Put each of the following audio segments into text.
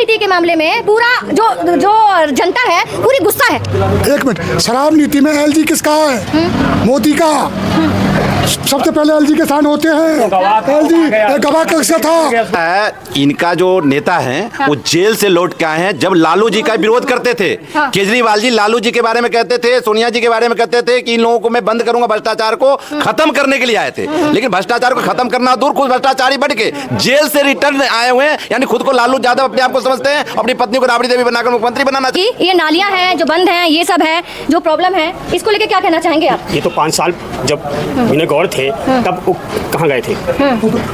नीति के मामले में पूरा जो जनता है पूरी गुस्सा है। एक मिनट, शराब नीति में एलजी किसका है? मोदी का। सबसे पहले एलजी के साइन होते हैं। एलजी गवाह कक्ष था। इनका जो नेता है वो जेल से लौट के आए हैं। जब लालू जी का विरोध करते थे, केजरीवाल जी लालू जी के बारे में कहते थे, सोनिया जी के बारे में कहते थे कि इन लोगों को मैं बंद करूंगा, भ्रष्टाचार को खत्म करने के लिए आए थे। लेकिन भ्रष्टाचार को खत्म करना दूर, कुछ भ्रष्टाचारी बढ़ के जेल से रिटर्न आए हुए हैं। यानी खुद को लालू यादव अपने आप को समझते हैं, अपनी पत्नी को राबड़ी देवी बनाकर मुख्यमंत्री बनाना चाहिए। ये नालियां हैं जो बंद हैं, ये सब है जो प्रॉब्लम है, इसको लेके क्या कहना चाहेंगे आप? ये तो 5 साल जब बिना गौर थे तब वो कहाँ गए थे?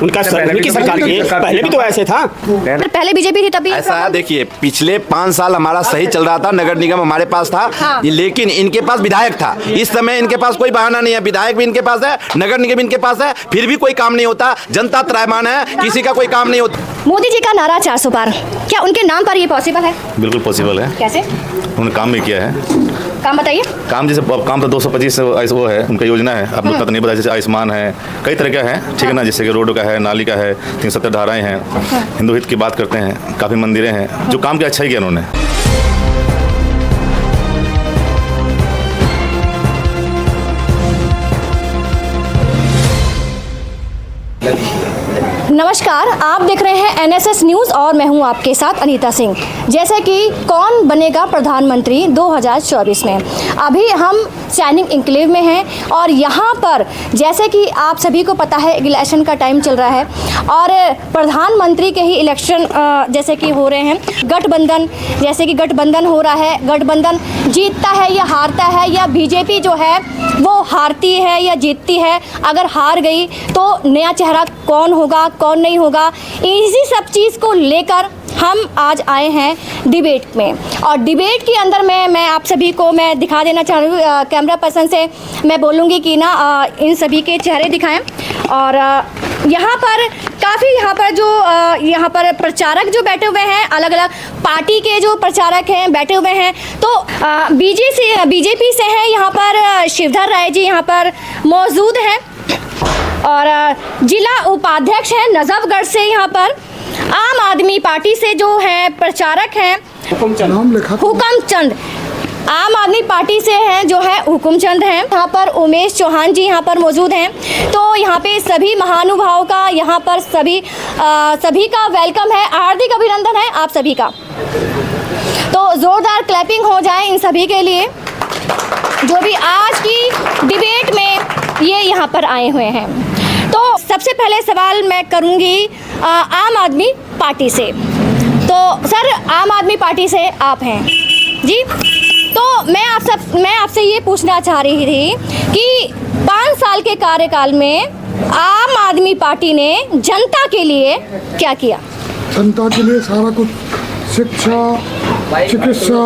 उनकी सरकार के पहले भी तो ऐसे था। पहले बीजेपी थी तभी ऐसा है। देखिए पिछले 5 साल हमारा सही चल रहा था, नगर निगम हमारे पास था। लेकिन इनके पास विधायक था। इस समय इनके पास कोई बहाना नहीं है, विधायक भी इनके पास है, नगर निगम इनके पास है, फिर भी कोई काम नहीं होता। जनता त्रयमान है, किसी का कोई काम नहीं होता। मोदी जी का नारा 400 पार, क्या उनके नाम पर ये पॉसिबल है? बिल्कुल पॉसिबल है। कैसे? उन्होंने काम भी किया है। काम बताइए। काम जैसे काम तो 225 वो है उनका योजना है। आप लोग का तो नहीं पता, जैसे आयुष्मान है, कई तरह का है, ठीक है ना। जैसे कि रोड का है, नाली का है, 370 धाराएं हैं। हिंदू हित की बात करते हैं, काफ़ी मंदिरें हैं, जो काम किया अच्छा ही किया उन्होंने। नमस्कार, आप देख रहे हैं एनएसएस न्यूज़ और मैं हूं आपके साथ अनीता सिंह। जैसे कि कौन बनेगा प्रधानमंत्री 2024 में, अभी हम सैनिक इंक्लेव में हैं और यहां पर जैसे कि आप सभी को पता है इलेक्शन का टाइम चल रहा है और प्रधानमंत्री के ही इलेक्शन जैसे कि हो रहे हैं। गठबंधन जैसे कि गठबंधन हो रहा है, गठबंधन जीतता है या हारता है, या बीजेपी जो है वो हारती है या जीतती है। अगर हार गई तो नया चेहरा कौन होगा, कौन नहीं होगा, इसी सब चीज़ को लेकर हम आज आए हैं डिबेट में। और डिबेट के अंदर में मैं आप सभी को मैं दिखा देना चाह रही हूँ, कैमरा पर्सन से मैं बोलूँगी कि ना इन सभी के चेहरे दिखाएं। और यहाँ पर काफ़ी यहाँ पर प्रचारक जो बैठे हुए हैं, अलग अलग पार्टी के जो प्रचारक हैं बैठे हुए हैं। तो बीजेपी से हैं यहाँ पर शिवधर राय जी यहाँ पर मौजूद हैं और जिला उपाध्यक्ष हैं नजफगढ़ से यहाँ पर। आम आदमी पार्टी से जो है प्रचारक हैं हुकमचंद, आम आदमी पार्टी से हैं जो है हुकमचंद हैं। यहाँ पर उमेश चौहान जी यहाँ पर मौजूद हैं। तो यहाँ पे सभी महानुभावों का यहाँ पर सभी का वेलकम है, हार्दिक अभिनंदन है आप सभी का। तो ज़ोरदार क्लैपिंग हो जाए इन सभी के लिए जो भी आज की डिबेट में ये यहाँ पर आए हुए हैं। तो सबसे पहले सवाल मैं करूँगी आम आदमी पार्टी से। तो सर, आम आदमी पार्टी से आप हैं जी, तो मैं आपसे ये पूछना चाह रही थी कि 5 साल के कार्यकाल में आम आदमी पार्टी ने जनता के लिए क्या किया? जनता के लिए सारा कुछ, शिक्षा, चिकित्सा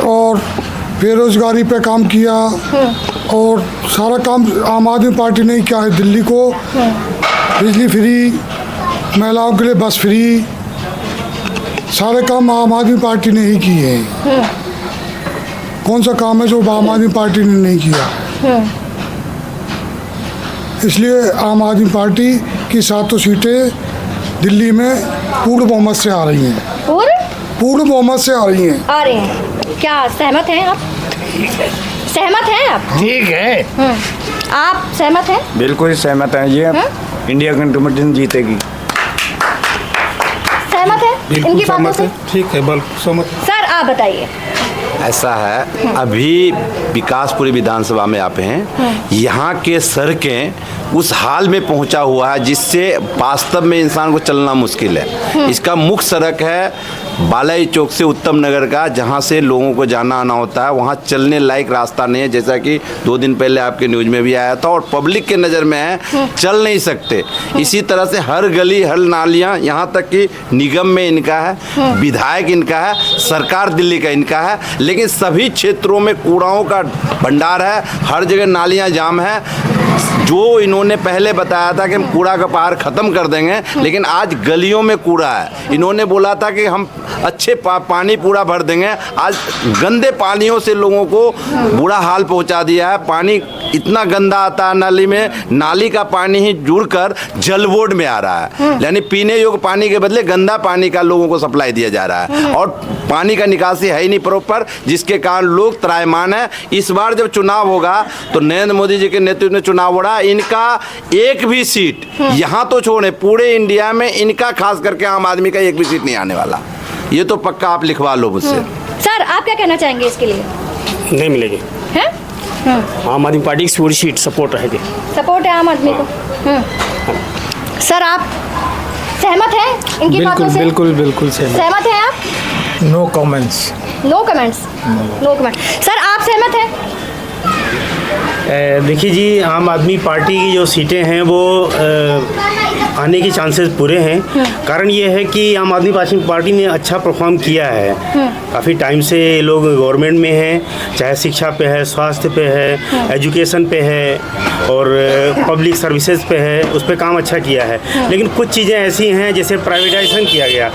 और बेरोजगारी पे काम किया और सारा काम आम आदमी पार्टी ने किया है। दिल्ली को बिजली फ्री, महिलाओं के लिए बस फ्री, सारे काम आम आदमी पार्टी ने ही किए हैं। कौन सा काम है जो आम आदमी पार्टी ने नहीं किया? इसलिए आम आदमी पार्टी की 7 सीटें दिल्ली में पूर्ण बहुमत से आ रही हैं। पूर्ण बहुमत से आ रही हैं। आ रहे हैं। क्या सहमत हैं आप? सहमत हैं आप? ठीक है। आप सहमत हैं? बिल्कुल सहमत हैं। ये इंडिया गठबंधन जीतेगी। सहमत है इनकी बातों से? ठीक है, बिल्कुल सहमत। सर आप बताइए। ऐसा है, अभी विकासपुरी विधानसभा में आप हैं, यहाँ के सड़कें उस हाल में पहुँचा हुआ है जिससे वास्तव में इंसान को चलना मुश्किल है। इसका मुख्य सड़क है बालाई चौक से उत्तम नगर का, जहाँ से लोगों को जाना आना होता है, वहाँ चलने लायक रास्ता नहीं है। जैसा कि 2 दिन पहले आपके न्यूज़ में भी आया था और पब्लिक के नज़र में है, चल नहीं सकते। इसी तरह से हर गली हर नालियाँ, यहाँ तक कि निगम में इनका है, विधायक इनका है, सरकार दिल्ली का इनका है, लेकिन सभी क्षेत्रों में कूड़ाओं का भंडार है, हर जगह नालियाँ जाम है। जो इन्होंने पहले बताया था कि हम कूड़ा का पहाड़ ख़त्म कर देंगे, लेकिन आज गलियों में कूड़ा है। इन्होंने बोला था कि हम अच्छे पानी पूरा भर देंगे, आज गंदे पानियों से लोगों को बुरा हाल पहुंचा दिया है। पानी इतना गंदा आता है नाली में, नाली का पानी ही जुड़कर जल बोर्ड में आ रहा है, यानी पीने योग्य पानी के बदले गंदा पानी का लोगों को सप्लाई दिया जा रहा है और पानी का निकासी है ही नहीं प्रॉपर, जिसके कारण लोग त्रायमान है। इस बार जब चुनाव होगा तो नरेंद्र मोदी जी के नेतृत्व में चुनाव हो रहा है, इनका एक भी सीट यहाँ तो छोड़े पूरे इंडिया में इनका खास करके आम आदमी का एक भी सीट नहीं आने वाला, ये तो पक्का आप लिखवा लो मुझसे। सर आप क्या कहना चाहेंगे इसके लिए? नहीं मिलेगी। हैं? आम आदमी पार्टी की पूरी सीट सपोर्ट रहेगी। सपोर्ट है आम आदमी को। सर आप सहमत हैं इनकी बातों से? बिल्कुल बिल्कुल सहमत हैं आप? No comments. No comments. No comment. Sir आप सहमत हैं? देखिए जी, आम आदमी पार्टी की जो सीटें हैं वो आने के चांसेस पूरे हैं। कारण ये है कि आम आदमी पार्टी ने अच्छा परफॉर्म किया है। काफ़ी टाइम से लोग गवर्नमेंट में हैं, चाहे शिक्षा पे है, स्वास्थ्य पे है, एजुकेशन पे है और पब्लिक सर्विसेज पे है, उस पर काम अच्छा किया है। लेकिन कुछ चीज़ें ऐसी हैं जैसे प्राइवेटाइजेशन किया गया,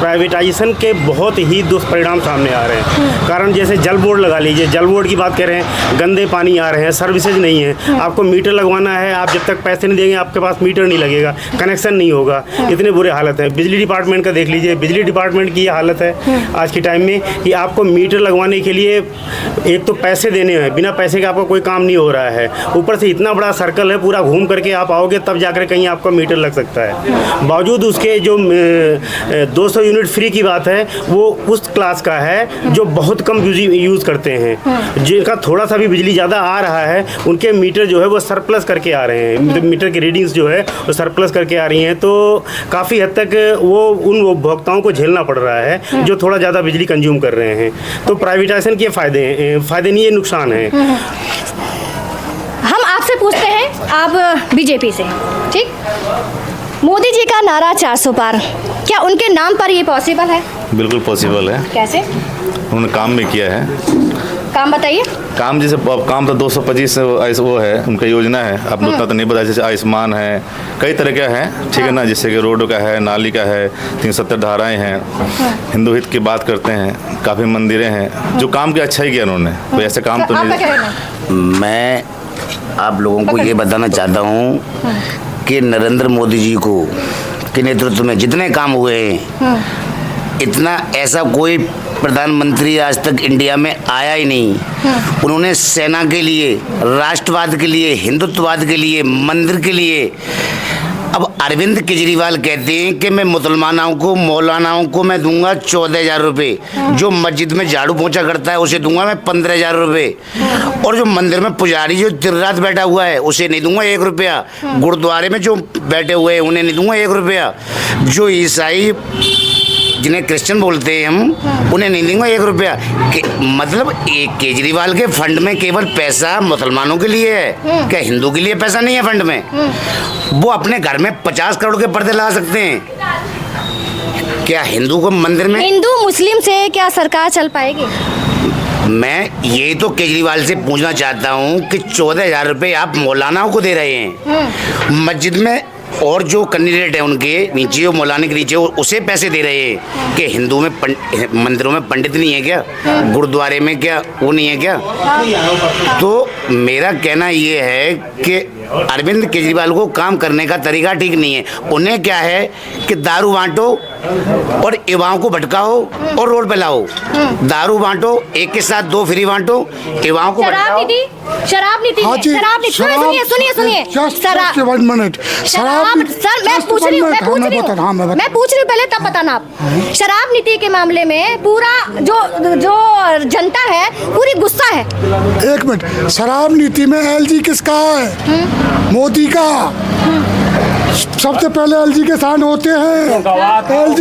प्राइवेटाइजेशन के बहुत ही दुष्परिणाम सामने आ रहे हैं। कारण जैसे जल बोर्ड लगा लीजिए, जल बोर्ड की बात करें, गंदे पानी आ रहे हैं, सर्विसेज नहीं है। आपको मीटर लगवाना है, आप जब तक पैसे नहीं देंगे आपके पास मीटर नहीं लगेगा, कनेक्शन नहीं होगा। इतने बुरे हालत है। बिजली डिपार्टमेंट का देख लीजिए, बिजली डिपार्टमेंट की ये हालत है आज के टाइम में कि आपको मीटर लगवाने के लिए एक तो पैसे देने हैं, बिना पैसे के आपका कोई काम नहीं हो रहा है। ऊपर से इतना बड़ा सर्कल है, पूरा घूम करके आप आओगे तब जाकर कहीं आपका मीटर लग सकता है। बावजूद उसके जो 200 यूनिट फ्री की बात है वो उस क्लास का है जो बहुत कम यूज़ करते हैं। जिनका थोड़ा सा भी बिजली ज़्यादा आ रहा है उनके मीटर जो है वो सरप्लस करके आ रहे हैं, मीटर की रीडिंग्स जो है वो सरप्लस करके आ रही हैं। तो काफ़ी हद तक वो उन उपभोक्ताओं को झेलना पड़ रहा है जो थोड़ा ज़्यादा बिजली कंज्यूम कर रहे हैं। तो प्राइवेटाइजेशन के फ़ायदे नहीं, ये नुकसान है। हम आपसे पूछते हैं, आप बीजेपी से, ठीक? मोदी जी का नारा 400 पार, क्या उनके नाम पर ये पॉसिबल है? बिल्कुल पॉसिबल है। कैसे? उन्होंने काम भी किया है। काम बताइए। काम जैसे काम तो 225 वो है उनका योजना है, आपने उतना तो नहीं बताया। जैसे आयुष्मान है, कई तरह के हैं, ठीक है ना, जैसे कि रोड का है, नाली का है, 370 धाराएं हैं। हिंदू हित की बात करते हैं, काफ़ी मंदिरें हैं, जो काम किया अच्छा ही किया उन्होंने, कोई ऐसे काम तो नहीं। मैं आप लोगों को ये बताना चाहता हूँ कि नरेंद्र मोदी जी को के नेतृत्व में जितने काम हुए हैं, इतना ऐसा कोई प्रधानमंत्री आज तक इंडिया में आया ही नहीं। उन्होंने सेना के लिए, राष्ट्रवाद के लिए, हिंदुत्ववाद के लिए, मंदिर के लिए। अब अरविंद केजरीवाल कहते हैं कि मैं मुसलमानों को, मौलानाओं को मैं दूंगा 14,000 रुपये, जो मस्जिद में झाड़ू पोछा करता है उसे दूंगा मैं 15,000 रुपये, और जो मंदिर में पुजारी जो दिन रात बैठा हुआ है उसे नहीं दूंगा 1 रुपया, गुरुद्वारे में जो बैठे हुए हैं उन्हें नहीं दूंगा 1 रुपया, जो ईसाई जिन्हें क्रिश्चियन बोलते हैं हम उन्हें नहीं दूंगा 1 रुपया। मतलब एक केजरीवाल के फंड में केवल पैसा मुसलमानों के लिए है, क्या हिंदू के लिए पैसा नहीं है फंड में? वो अपने घर में 50 करोड़ के पर्दे लगा सकते हैं, क्या हिंदू को मंदिर में? हिंदू मुस्लिम से क्या सरकार चल पाएगी? मैं यही तो केजरीवाल से पूछना चाहता हूँ कि 14,000 रुपये आप मौलानाओं को दे रहे हैं, मस्जिद में और जो कैंडिडेट है उनके नीचे, जो मौलाना के नीचे उसे पैसे दे रहे हैं, कि हिंदू में मंदिरों में पंडित नहीं है क्या, गुरुद्वारे में क्या वो नहीं है क्या? तो मेरा कहना ये है कि अरविंद केजरीवाल को काम करने का तरीका ठीक नहीं है। उन्हें क्या है कि दारू बांटो और युवाओं को भटकाओ और रोड पे लाओ, दारू बांटो, एक के साथ 2 फ्री बांटो, युवाओं को शराब नीति, शराब नीति, हाँ जी, शराब नीति, सुनिए सुनिए सुनिए, Just 1 minute। शराब, सर मैं पूछ रही हूँ मैं पूछ रही हूँ पहले तब बताना आप। शराब नीति के मामले में पूरा जो जनता है पूरी गुस्सा है। 1 मिनट, शराब नीति में LG किसका है? मोदी का। सबसे पहले LG के साइन होते हैं। LG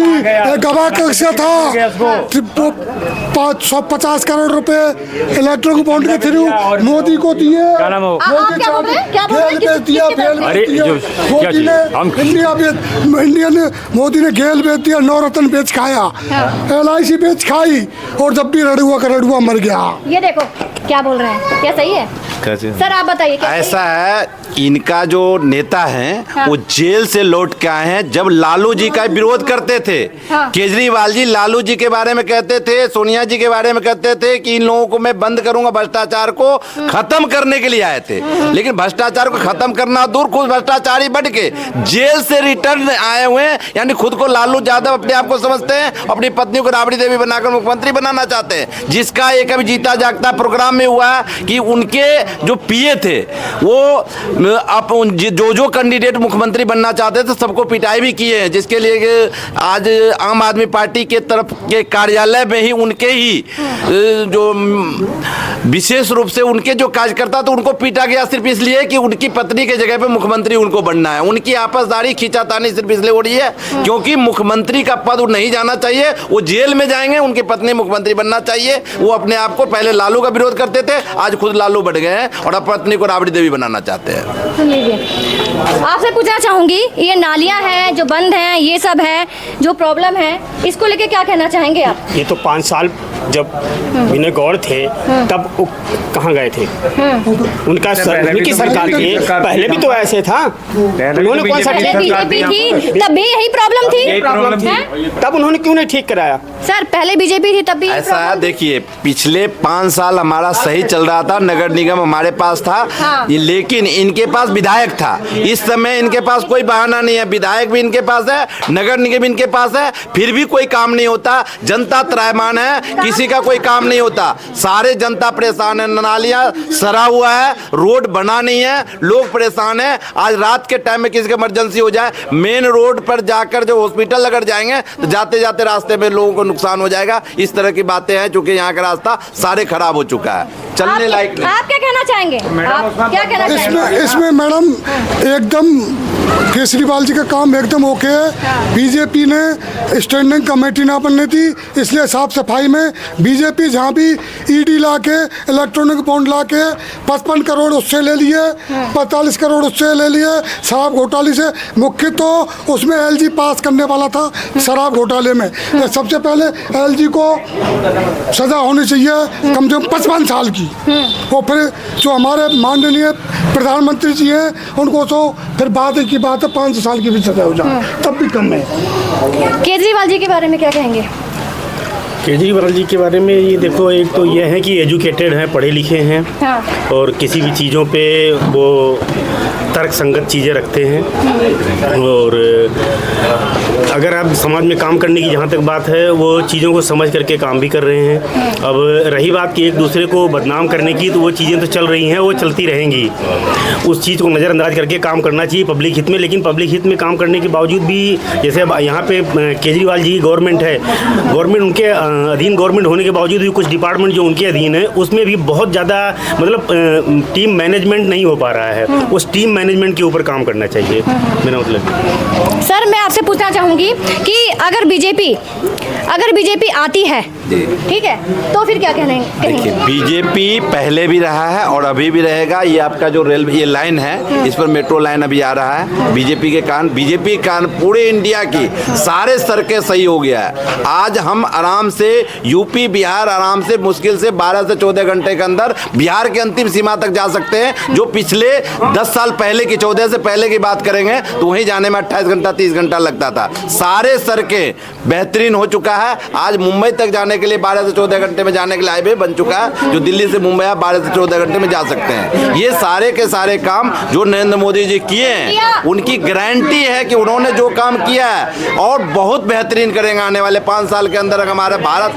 गवाह कक्षा था, 550 करोड़ रुपए इलेक्ट्रिक बॉन्ड के थ्रू मोदी को दिए। मोदी ने गेल बेच दिया, नवरत्न बेच खाया, LIC बेच खाई, और जब भी रड़ुआ का रड़ुआ मर गया। ये देखो क्या बोल रहे हैं, क्या सही है? क्या चीज़? सर आप बताइए क्या ऐसा है, इनका जो नेता हैं वो जेल से लौट के आए हैं। जब लालू जी का विरोध करते थे, हाँ। केजरीवाल जी लालू जी के बारे में कहते थे, सोनिया जी के बारे में कहते थे कि इन लोगों को मैं बंद करूंगा, भ्रष्टाचार को खत्म करने के लिए आए थे। लेकिन भ्रष्टाचार को खत्म करना दूर, खुद भ्रष्टाचारी बढ़ के जेल से रिटर्न आए हुए हैं। यानी खुद को लालू यादव अपने आप को समझते हैं, अपनी पत्नी को राबड़ी देवी बनाकर मुख्यमंत्री बनाना चाहते हैं। जिसका एक अभी जीता जागता प्रोग्राम में हुआ कि उनके जो पीए थे वो जो कैंडिडेट मुख्यमंत्री बनना चाहते थे सबको पिटाई भी किए हैं। जिसके लिए आज आम आदमी पार्टी के तरफ के कार्यालय में ही उनके ही जो विशेष रूप से उनके जो कार्यकर्ता थे उनको पीटा गया, सिर्फ इसलिए कि उनकी पत्नी के जगह पे मुख्यमंत्री उनको बनना है। उनकी आपसदारी खींचातानी सिर्फ इसलिए हो रही है क्योंकि मुख्यमंत्री का पद नहीं जाना चाहिए, वो जेल में जाएंगे, उनकी पत्नी मुख्यमंत्री बनना चाहिए। वो अपने आप को पहले लालू का विरोध करते थे, आज खुद लालू बढ़ गए हैं और अब पत्नी को राबड़ी देवी बनाना चाहते हैं। सुन लीजिए, आपसे पूछना चाहूंगी, ये नालियां हैं जो बंद हैं, ये सब है जो प्रॉब्लम है, इसको लेके क्या कहना चाहेंगे आप? ये तो 5 साल जब विनय गौड़ थे तब वो कहाँ गए थे? उनकी सरकार के पहले भी तो ऐसे था। उन्होंने कौन सा पहले बीजेपी थी तब भी यही प्रॉब्लम थी, हैं? तब उन्होंने क्यों नहीं ठीक कराया? सर पहले बीजेपी थी तब भी यही ऐसा problem? देखिए, पिछले 5 साल हमारा सही चल रहा था, नगर निगम हमारे पास था, हाँ। लेकिन इनके पास विधायक था। इस समय इनके पास कोई बहाना नहीं है, विधायक भी इनके पास है, नगर निगम इनके पास है, फिर भी कोई काम नहीं होता। जनता त्रैमान है, किसी का कोई काम नहीं होता, सारे जनता परेशान है। नालियां सरा हुआ है, रोड बना नहीं है, लोग परेशान है। आज रात के टाइम में किसी का इमरजेंसी हो जाए, मेन रोड पर जाकर जो हॉस्पिटल अगर जाएंगे तो जाते जाते रास्ते में लोगों को नुकसान हो जाएगा। इस तरह की बातें हैं, क्योंकि यहाँ का रास्ता सारे खराब हो चुका है, चलने लायक नहीं। आप क्या कहना चाहेंगे? आप क्या कहना चाहेंगे? इसमें मैडम एकदम केजरीवाल जी का काम एकदम ओके है। बीजेपी ने स्टैंडिंग कमेटी ना बननी थी, इसलिए साफ सफाई में बीजेपी जहाँ भी ईडी ला के, इलेक्ट्रॉनिक बॉन्ड ला के 55 करोड़ उससे ले लिए, 45 करोड़ उससे ले लिए शराब घोटाले से। मुख्य तो उसमें एलजी पास करने वाला था शराब घोटाले में। सबसे पहले एलजी को सजा होनी चाहिए कम से कम 55 साल की। और फिर जो हमारे माननीय प्रधानमंत्री जी हैं उनको तो फिर बाद की बात है 5 साल की भी सजा हो जाए तब भी कम है। केजरीवाल जी के बारे में क्या कहेंगे? केजरीवाल जी के बारे में ये देखो, एक तो ये है कि एजुकेटेड हैं, पढ़े लिखे हैं, हाँ। और किसी भी चीज़ों पे वो तर्क संगत चीज़ें रखते हैं। और अगर आप समाज में काम करने की जहाँ तक बात है, वो चीज़ों को समझ करके काम भी कर रहे हैं। अब रही बात कि एक दूसरे को बदनाम करने की, तो वो चीज़ें तो चल रही हैं, वो चलती रहेंगी। उस चीज़ को नज़रअंदाज करके काम करना चाहिए पब्लिक हित में। लेकिन पब्लिक हित में काम करने के बावजूद भी, जैसे अब यहाँ पे केजरीवाल जी गवर्नमेंट है, गवर्नमेंट उनके अधीन गवर्नमेंट होने के बावजूद भी कुछ डिपार्टमेंट जो उनके अधीन है उसमें भी बहुत ज़्यादा मतलब टीम मैनेजमेंट नहीं हो पा रहा है। उस टीम मैनेजमेंट के ऊपर काम करना चाहिए, मेरा मतलब। सर मैं आपसे पूछना चाहूंगी कि अगर बीजेपी आती है, ठीक है, तो फिर क्या कहेंगे? देखिए, बीजेपी पहले भी रहा है और अभी भी रहेगा। ये आपका जो रेल ये लाइन है, इस पर मेट्रो लाइन अभी आ रहा है बीजेपी के कारण पूरे इंडिया की सारे सड़कें सही हो गया है। आज हम आराम से यूपी बिहार आराम से मुश्किल से 12 से 14 घंटे के अंदर बिहार की अंतिम सीमा तक जा सकते हैं। जो पिछले 10 साल पहले की, 14 से पहले की बात करेंगे तो वहीं जाने में 28 घंटा 30 घंटा लगता था। सारे सड़कें बेहतरीन हो चुका है। आज मुंबई तक जाने के लिए 12 से 14 घंटे में जाने के लिए हाईवे बन चुका है। जो दिल्ली से मुंबई आप 12 से 14 घंटे में जा सकते हैं। ये सारे के सारे काम जो नरेंद्र मोदी जी किए हैं, उनकी गारंटी है कि उन्होंने जो काम किया है और बहुत बेहतरीन करेंगे आने वाले 5 साल के अंदर। हमारे भारत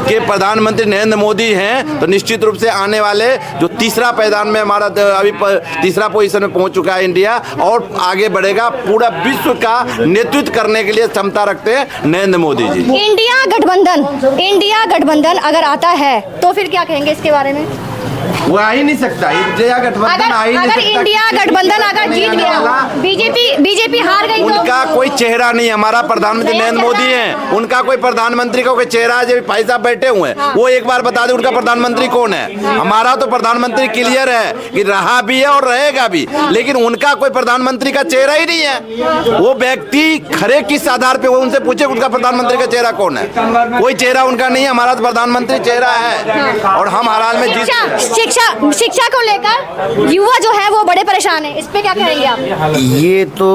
के प्रधानमंत्री नरेंद्र मोदी हैं तो निश्चित रूप से आने वाले जो तीसरा पायदान में हमारा अभी तीसरा पोजीशन में पहुंच चुका है इंडिया, और आगे बढ़ेगा। पूरा विश्व का नेतृत्व करने के लिए क्षमता रखते हैं नरेंद्र मोदी जी। इंडिया गठबंधन अगर आता है तो फिर क्या कहेंगे इसके बारे में? वो आ ही नहीं सकता, इंडिया गठबंधन आ ही नहीं अगर सकता। इंडिया गठबंधन अगर जीत गया, बीजेपी हार गई तो उनका कोई चेहरा नहीं। हमारा प्रधानमंत्री नरेंद्र मोदी हैं, उनका कोई प्रधानमंत्री का कोई चेहरा है। जब भाई साहब बैठे हुए हैं, वो एक बार बता दें उनका प्रधानमंत्री कौन है। हमारा तो प्रधानमंत्री क्लियर है कि रहा भी है और रहेगा भी, लेकिन उनका कोई प्रधानमंत्री का चेहरा ही नहीं है। वो व्यक्ति खरे किस आधार पे, वो उनसे पूछे उनका प्रधानमंत्री का चेहरा कौन है। कोई चेहरा उनका नहीं है। हमारा तो प्रधानमंत्री चेहरा है और हम हर हाल में जीत। शिक्षा को लेकर युवा जो है वो बड़े परेशान है, इस पे क्या कहेंगे आप? ये तो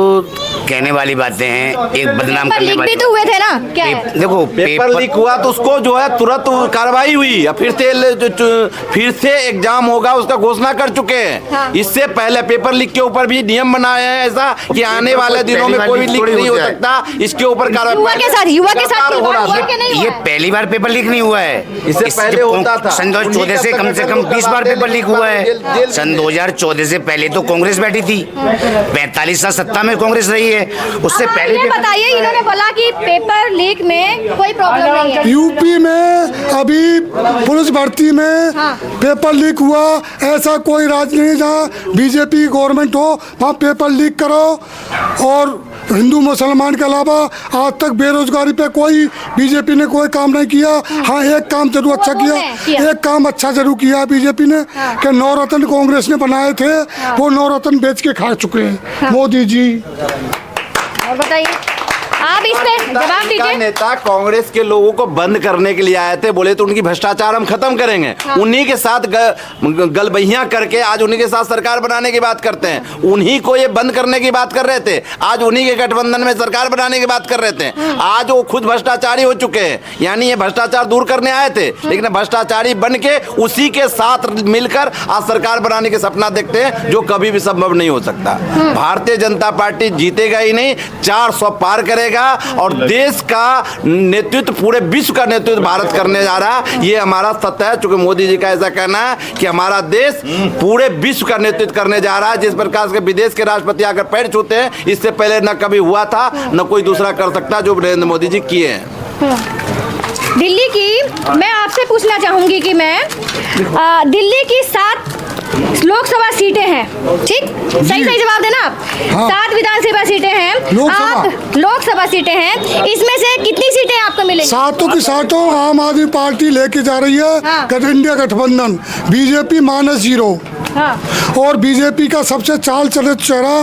कहने वाली बातें हैं, एक बदनाम पेपर करने लीक वाली भी तो हुए थे ना, क्या है? देखो पेपर लीक हुआ तो उसको जो है तुरंत कार्रवाई हुई, फिर से एग्जाम होगा उसका घोषणा कर चुके हैं। हाँ। इससे पहले पेपर लीक के ऊपर भी नियम बनाए हैं ऐसा कि आने वाले दिनों में कोई भी लीक नहीं हो सकता, इसके ऊपर युवा के साथ खिलवाड़ हुआ कि नहीं हुआ ये है? पहली बार पेपर लीक नहीं हुआ है, इससे पहले होता था। सन 2014 से कम 20 बार पेपर लीक हुआ है। सन 2014 से पहले तो कांग्रेस बैठी थी, 45 साल सत्ता में कांग्रेस रही है, उससे अब आप पहले ये बताइए, इन्होंने बोला कि पेपर लीक में कोई प्रॉब्लम नहीं है। यूपी में अभी पुलिस भर्ती में हाँ। पेपर लीक हुआ, ऐसा कोई राज्य नहीं जहाँ बीजेपी की गवर्नमेंट हो वहाँ पेपर लीक करो। और हिंदू मुसलमान के अलावा आज तक बेरोजगारी पे कोई बीजेपी ने कोई काम नहीं किया। हाँ, एक काम जरूर अच्छा वो है, किया, एक काम अच्छा जरूर किया बीजेपी ने कि नवरत्न कांग्रेस ने बनाए थे वो नवरत्न बेच के खा चुके हैं मोदी जी। और बताइए आप इस पे जवाब का दीजिए। नेता कांग्रेस के लोगों को बंद करने के लिए आए थे, बोले तो उनकी भ्रष्टाचार हम खत्म करेंगे। उन्हीं के साथ गलबहियां करके आज उन्हीं के साथ सरकार बनाने की बात करते हैं। उन्हीं को ये बंद करने की बात कर रहे थे, आज उन्हीं के गठबंधन में सरकार बनाने की बात कर रहे थे। आज वो खुद भ्रष्टाचारी हो चुके हैं, यानी ये भ्रष्टाचार दूर करने आए थे लेकिन भ्रष्टाचारी बन के उसी के साथ मिलकर आज सरकार बनाने के सपना देखते हैं, जो कभी भी संभव नहीं हो सकता। भारतीय जनता पार्टी जीतेगा ही नहीं, 400 पार करेगा और देश का नेतृत्व, पूरे विश्व का नेतृत्व भारत करने जा रहा है। ये हमारा सत्य है, चूंकि मोदी जी का ऐसा कहना है कि हमारा देश पूरे विश्व का नेतृत्व करने जा रहा है। जिस प्रकार से विदेश के राष्ट्रपति आकर पैर छूते हैं, इससे पहले न कभी हुआ था न कोई दूसरा कर सकता जो नरेंद्र मोदी जी किए हैं। दिल्ली की मैं आपसे पूछना चाहूंगी कि दिल्ली की 7 लोकसभा सीटें हैं, ठीक? सही जवाब देना आप। हाँ। 7 विधानसभा सीटें हैं, आप लोकसभा सीटें हैं, इसमें से कितनी सीटें आपको मिलेंगी? सातों की सातों आम आदमी पार्टी लेके जा रही है। हाँ। इंडिया गठबंधन बीजेपी -0। हाँ। और बीजेपी का सबसे चाल चले चेहरा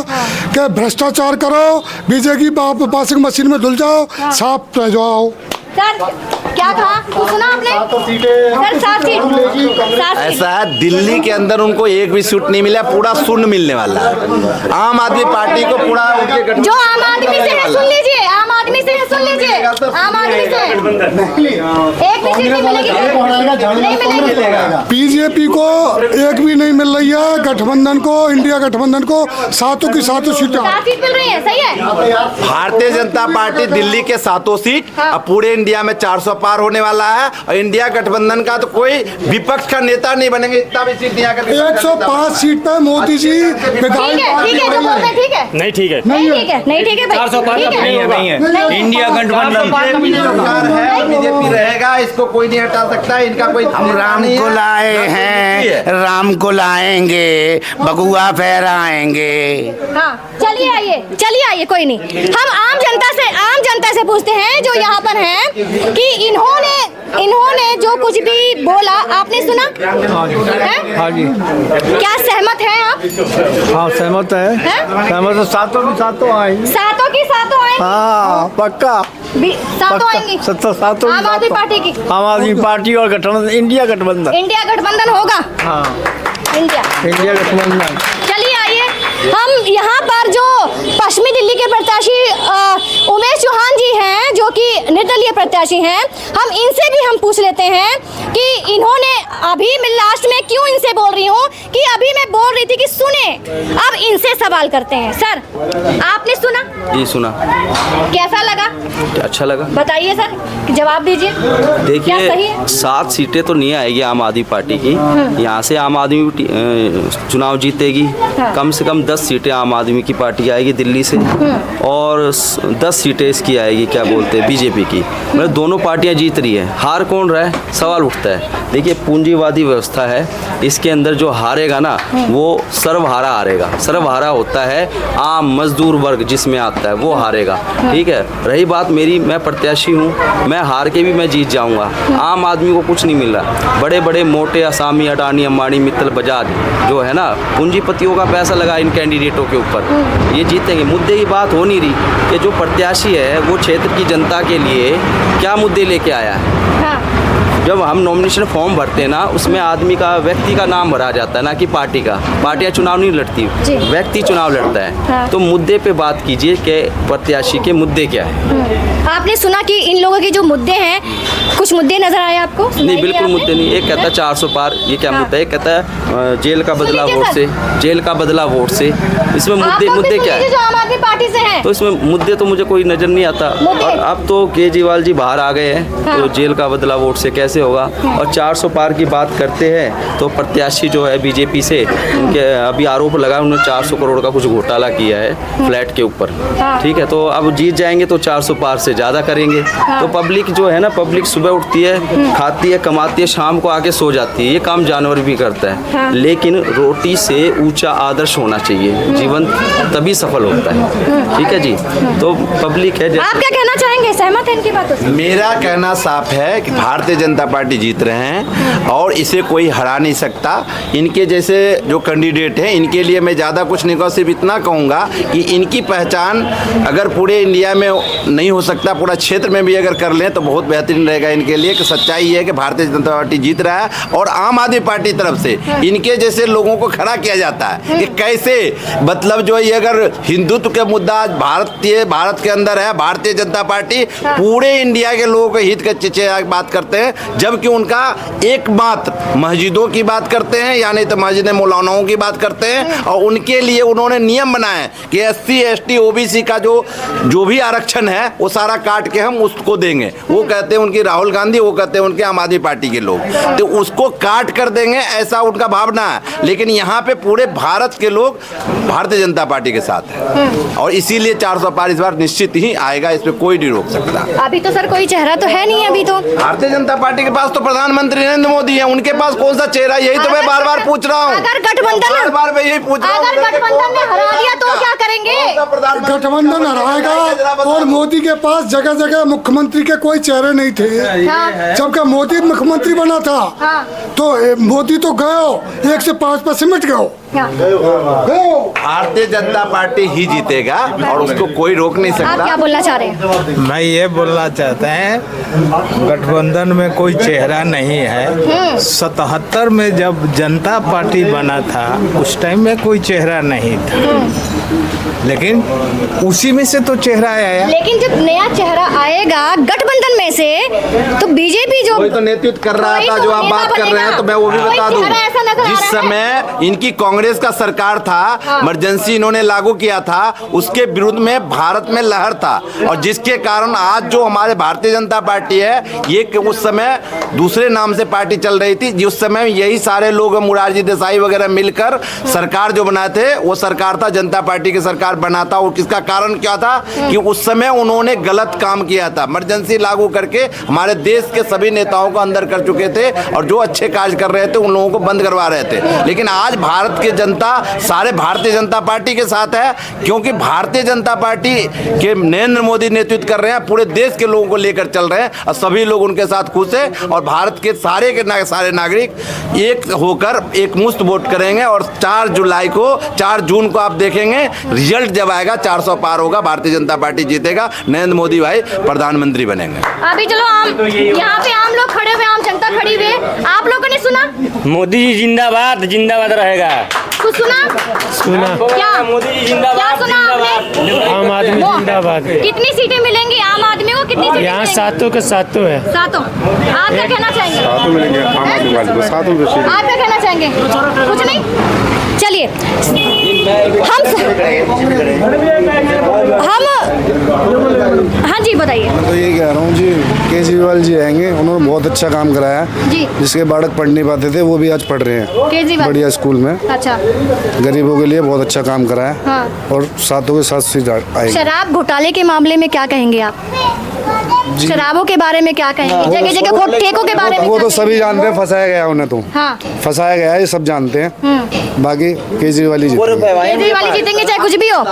कि भ्रष्टाचार करो, बीजेपी वॉशिंग मशीन में धुल जाओ, साफ रह जाओ। सर क्या कहा, तो सुना आपने? सर 7 सीट ऐसा है, दिल्ली के अंदर उनको एक भी सीट नहीं मिला, पूरा शून्य मिलने वाला है। आम आदमी पार्टी को पूरा जो आम आदमी से है सुन लीजिए, आम आदमी से है सुन लीजिए, आम आदमी से एक भी सीट नहीं मिलेगी, नहीं मिलेगी। बीजेपी को एक भी नहीं मिल रही है, गठबंधन को, इंडिया गठबंधन को सातों की सातों सीटें। 7 सीट मिल रही है, सही है। भारतीय जनता पार्टी दिल्ली के 7 सीट, अब पूरे इंडिया में 400 पार होने वाला है। और इंडिया गठबंधन का तो कोई विपक्ष का नेता नहीं बनेंगे, इतना भी सीट दिया कर 105 सीट पे मोदी जी ठीक है, जो बोल रहे हैं, ठीक है, नहीं ठीक है, नहीं ठीक है, नहीं ठीक है भाई, 400 पार ठीक है। नहीं है। इंडिया गठबंधन सरकार है, बीजेपी रहेगा, इसको कोई नहीं हटा सकता। इनका कोई हम राम को लाए हैं, राम को लाएंगे, बगुआ फहराएंगे। हाँ, चलिए आइए, कोई नहीं। हम आम जनता से पूछते हैं जो यहाँ पर हैं कि इन्होंने जो कुछ भी बोला आपने सुना? हैं? हाँ जी, क्या सहमत हैं आप? हाँ सहमत है, हैं? सहमत है। सातों की सातों आएंगे। सातों की सातों आएंगी? हाँ पक्का, सातों आएंगी? सातों आम आदमी पार्टी की? आम आदमी पार्टी और गठबंधन, इंडिया गठबंधन। इंडिया गठबंधन होगा? हाँ, इंडिया गठबंधन। चलिए आइए, हम यहाँ पर जो पश्चिमी दिल्ली के प्रत्याशी उमेश चौहान जी हैं, जो कि निर्दलीय प्रत्याशी हैं, हम इनसे भी हम पूछ लेते हैं कि इन्होंने अभी मैं लास्ट में क्यों इनसे बोल रही हूँ कि अभी मैं बोल रही थी कि सुने, अब इनसे सवाल करते हैं। सर आपने सुना? जी सुना। कैसा लगा? अच्छा लगा। बताइए सर, जवाब दीजिए। क्या सही देखिए, है? 7 सीटें तो नहीं आएगी आम आदमी पार्टी की, यहाँ से आम आदमी चुनाव जीतेगी। कम से कम 10 सीटें आम आदमी की पार्टी आएगी दिल्ली से, और 10 सीटें इसकी आएगी, क्या बोलते हैं, बीजेपी की। मतलब दोनों पार्टियां जीत रही है। हार कौन रहा है, सवाल उठता है। देखिए, पूंजीवादी व्यवस्था है, इसके अंदर जो हारेगा ना वो सर्वहारा हारेगा। सर्वहारा होता है आम मजदूर वर्ग, जिसमें आता है वो हारेगा। ठीक है, रही बात मेरी, मैं प्रत्याशी हूँ, मैं हार के भी मैं जीत जाऊँगा। आम आदमी को कुछ नहीं मिल रहा। बड़े बड़े मोटे असामी, अडानी, अंबानी, मित्तल, बजाज जो है ना, पूंजीपतियों का पैसा लगा इन कैंडिडेटों के ऊपर, ये जीतेंगे। मुद्दे की बात हो नहीं रही कि जो प्रत्याशी है वो क्षेत्र की जनता के लिए क्या मुद्दे लेके आया है। हाँ। जब हम नॉमिनेशन फॉर्म भरते हैं ना, उसमें आदमी का, व्यक्ति का नाम भरा जाता है ना कि पार्टी का। पार्टियां चुनाव नहीं लड़ती, जी। व्यक्ति चुनाव लड़ता है। हाँ। तो मुद्दे पे बात कीजिए कि प्रत्याशी के मुद्दे क्या है। आपने सुना कि इन लोगों के जो मुद्दे हैं, कुछ मुद्दे नजर आए आपको? नहीं, सुनाइए बिल्कुल आपने? मुद्दे नहीं। एक कहता है 400 पार, ये क्या हाँ। मुद्दा है? एक कहता है जेल का बदला लीजिए वोट सर। से, जेल का बदला वोट से। इसमें आप मुद्दे लोग भी मुद्दे सुन क्या लीजिए है? जो आम आदमी पार्टी से हैं। तो इसमें मुद्दे तो मुझे कोई नज़र नहीं आता। मुद्दे? और अब तो केजरीवाल जी बाहर आ गए हैं, हाँ। तो जेल का बदला वोट से कैसे होगा? और 400 पार की बात करते हैं तो प्रत्याशी जो है बीजेपी से, उनके अभी आरोप लगा उन्होंने 400 करोड़ का कुछ घोटाला किया है फ्लैट के ऊपर। हाँ। ठीक है, तो अब जीत जाएंगे तो 400 पार से ज़्यादा करेंगे। तो पब्लिक जो है ना, पब्लिक सुबह उठती है, खाती है, कमाती है, शाम को आके सो जाती है। ये काम जानवर भी करता है। हाँ। लेकिन रोटी से ऊंचा आदर्श होना चाहिए, जीवन तभी सफल होता है। ठीक है जी, तो पब्लिक है आप क्या कहना चाहेंगे? सहमत है इनकी बातों से? मेरा कहना साफ है कि भारतीय जनता पार्टी जीत रहे हैं और इसे कोई हरा नहीं सकता। इनके जैसे जो कैंडिडेट हैं, इनके लिए मैं ज़्यादा कुछ नहीं कहूँ, सिर्फ इतना कहूँगा कि इनकी पहचान अगर पूरे इंडिया में नहीं हो सकता, पूरा क्षेत्र में भी अगर कर लें तो बहुत बेहतरीन रहेगा इनके लिए। कि सच्चाई ये है कि भारतीय जनता पार्टी जीत रहा है और आम आदमी पार्टी तरफ से इनके जैसे लोगों को खड़ा किया जाता है कि कैसे, मतलब जो ये अगर हिंदुत्व के मुद्दा आज भारत के अंदर है, भारतीय जनता पार्टी पूरे इंडिया के लोगों के हित के बात करते हैं, जबकि उनका एकमात्र मस्जिदों की बात करते हैं, यानी तो मस्जिद मौलानाओं की बात करते हैं। और उनके लिए उन्होंने नियम बनाए हैं कि SC ST OBC का जो भी आरक्षण है वो सारा काट के हम उसको देंगे। वो कहते हैं उनकी राहुल गांधी, वो कहते हैं उनके आम आदमी पार्टी के लोग, तो उसको काट कर देंगे, ऐसा उनका भावना है। लेकिन यहाँ पे पूरे भारत के लोग भारतीय जनता पार्टी के साथ हैं और इसीलिए 400 पार इस बार निश्चित ही आएगा, इस पे कोई नहीं रोक सकता। अभी तो सर कोई चेहरा तो है नहीं। अभी तो भारतीय जनता पार्टी के पास तो प्रधानमंत्री नरेंद्र मोदी है, उनके पास कौन सा चेहरा? यही तो मैं बार बार पूछ रहा हूँ। अगर गठबंधन बार मैं यही पूछ रहा हूँ। अगर गठबंधन में हरा दिया तो क्या करेंगे? गठबंधन हराएगा और मोदी के पास जगह जगह मुख्यमंत्री के कोई चेहरे नहीं थे। हाँ। जबकि मोदी मुख्यमंत्री बना था हाँ। तो मोदी तो गए 1 से 5 पर सिमट गए। भारतीय जनता पार्टी ही जीतेगा और उसको कोई रोक नहीं आप क्या सकता। बोलना चाह रहे हैं? मैं ये बोलना चाहते हैं, गठबंधन में कोई चेहरा नहीं है। 77 में जब जनता पार्टी बना था उस टाइम में कोई चेहरा नहीं था, लेकिन उसी में से तो चेहरा आया। लेकिन जब नया चेहरा आएगा गठबंधन में से तो बीजेपी जो कोई तो नेतृत्व कर रहा कोई था, तो जो आप नेता बात कर रहे हैं, बनेगा। तो मैं वो भी कोई बता चेहरा ऐसा नजर दूं। आ जिस रहा है? समय इनकी कांग्रेस का सरकार था, इमरजेंसी इन्होंने लागू किया था, उसके विरुद्ध में भारत में लहर था और जिसके कारण आज जो हमारे भारतीय जनता पार्टी है, ये उस समय दूसरे नाम से पार्टी चल रही थी। जिस समय यही सारे लोग, मुरारजी देसाई वगैरह मिलकर सरकार जो बनाए थे, वो सरकार था जनता पार्टी की सरकार बना था। और किसका कारण क्या था कि उस समय उन्होंने गलत काम किया था, इमरजेंसी लागू करके हमारे देश के सभी नेताओं को अंदर कर चुके थे और जो अच्छे कार्य कर रहे थे उन लोगों को बंद करवा रहे थे। लेकिन आज भारत की जनता सारे भारतीय जनता पार्टी के साथ है, क्योंकि भारतीय जनता पार्टी के नरेंद्र मोदी नेतृत्व कर रहे हैं, पूरे देश के लोगों को लेकर चल रहे हैं और सभी लोग उनके साथ खुश हैं। और भारत के सारे नागरिक एक होकर एक मुश्त वोट करेंगे और 4 जून को आप देखेंगे रिजल्ट जब आएगा 400 पार होगा, भारतीय जनता पार्टी जीतेगा, नरेंद्र मोदी भाई प्रधानमंत्री बनेंगे। अभी चलो यहाँ पे आम लोग खड़े हुए, आम जनता खड़ी हुई है, आप लोगों ने सुना? मोदी जी जिंदाबाद, जिंदाबाद रहेगा। कुछ सुना? क्या मोदी जी क्या जिंदाबाद, सुना आपने? आम आदमी जिंदाबाद। कितनी सीटें मिलेंगी आम आदमी को? कितनी सीटें यहाँ मिलेंगी? 7 के 7 है। 7। आप क्या कहना चाहेंगे? मिलेंगे आम आदमी वाले को 7 आप क्या कहना चाहेंगे? कुछ नहीं। चलिए हम हाँ जी बताइए। मैं तो ये कह रहा हूँ जी, केजरीवाल जी आएंगे, उन्होंने बहुत अच्छा काम कराया है जी। जिसके बालक पढ़ नहीं पाते थे वो भी आज पढ़ रहे हैं केजरीवाल बढ़िया स्कूल में। अच्छा। गरीबों के लिए बहुत अच्छा काम कराया हाँ। और 7 के 7 सीट आएंगे। शराब घोटाले के मामले में क्या कहेंगे आप? शराबों के बारे में क्या कहेंगे? जगह जगह ठेकों के बारे में वो क्या तो सभी कहेंगे? जानते हैं, फंसाया गया उन्हें तो। हाँ। फंसाया गया है, ये सब जानते हैं। बाकी केजरीवाल ही जीतेंगे। केजरीवाल ही जीतेंगे चाहे कुछ भी हो।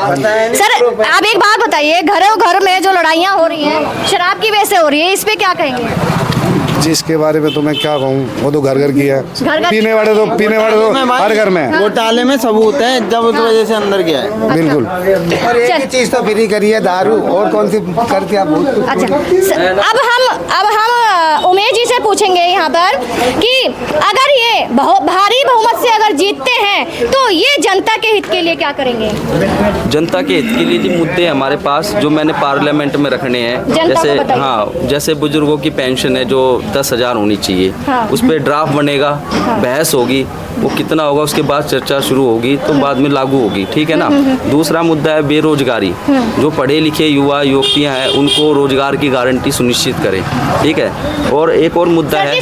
सर आप एक बात बताइए, घरों घर में जो लड़ाइयाँ हो रही हैं शराब की वजह से हो रही है, इस पे क्या कहेंगे? जी इसके बारे में तो मैं क्या कहूँ, वो तो घर घर की है। घर-घर पीने वाले तो हर घर में है। घोटाले में सबूत है, जब उस वजह से अंदर गया है। बिल्कुल। और एक ही चीज तो फ्री करी है, दारू, और कौन सी करती है बहुत कुछ। अच्छा अब हम उमेश जी विषय पूछेंगे यहाँ पर कि अगर ये भारी बहुमत से अगर जीतते हैं तो ये जनता के हित के लिए क्या करेंगे? जनता के हित के लिए जी मुद्दे हमारे पास जो मैंने पार्लियामेंट में रखने हैं, जैसे जैसे बुजुर्गों की पेंशन है जो 10,000 होनी चाहिए, उस पर ड्राफ्ट बनेगा, बहस होगी, वो कितना होगा उसके बाद चर्चा शुरू होगी तो बाद में लागू होगी, ठीक है ना। दूसरा मुद्दा है बेरोजगारी, जो पढ़े लिखे युवा युवतियां हैं उनको रोजगार की गारंटी सुनिश्चित करें, ठीक है। और एक और मुद्दा है,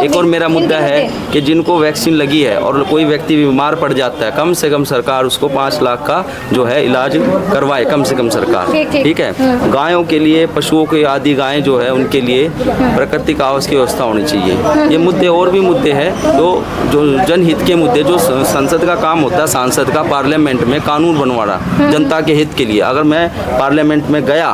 एक और मेरा मुद्दा है कि जिनको वैक्सीन लगी है और कोई व्यक्ति बीमार पड़ जाता है, कम से कम सरकार उसको 5 लाख का जो है इलाज करवाए, कम से कम सरकार, ठीक है। गायों के लिए, पशुओं के आदि गायें जो है उनके लिए प्राकृतिक आवास की व्यवस्था होनी चाहिए। ये मुद्दे और भी मुद्दे हैं जो जनहित के मुद्दे, जो संसद का काम होता है, सांसद का पार्लियामेंट में कानून बनवाना जनता के हित के लिए। अगर मैं पार्लियामेंट में गया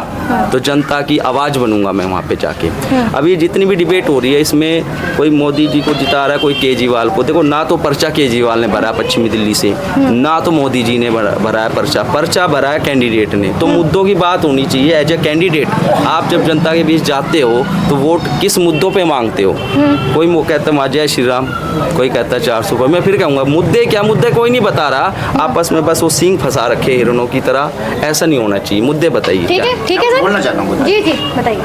तो जनता की आवाज़ बनूंगा मैं वहाँ पे जाके। अभी जितनी भी डिबेट हो रही है इसमें कोई मोदी जी को जिता रहा है, कोई केजरीवाल को। देखो ना तो पर्चा केजरीवाल ने भरा पश्चिमी दिल्ली से, ना तो मोदी जी ने भरा है पर्चा भरा है कैंडिडेट ने। तो मुद्दों की बात होनी चाहिए। एज ए कैंडिडेट आप जब जनता के बीच जाते हो तो वोट किस मुद्दों पे मांगते हो? कोई कहता है जय श्री राम, कोई कहता है 400 पर। मैं फिर कहूँगा मुद्दे क्या, मुद्दे कोई नहीं बता रहा, आपस में बस वो सींग फंसा रखे हिरणों की तरह। ऐसा नहीं होना चाहिए, मुद्दे बताइए। ठीक है सर, बोलना चाहता हूँ, जी जी बताइए।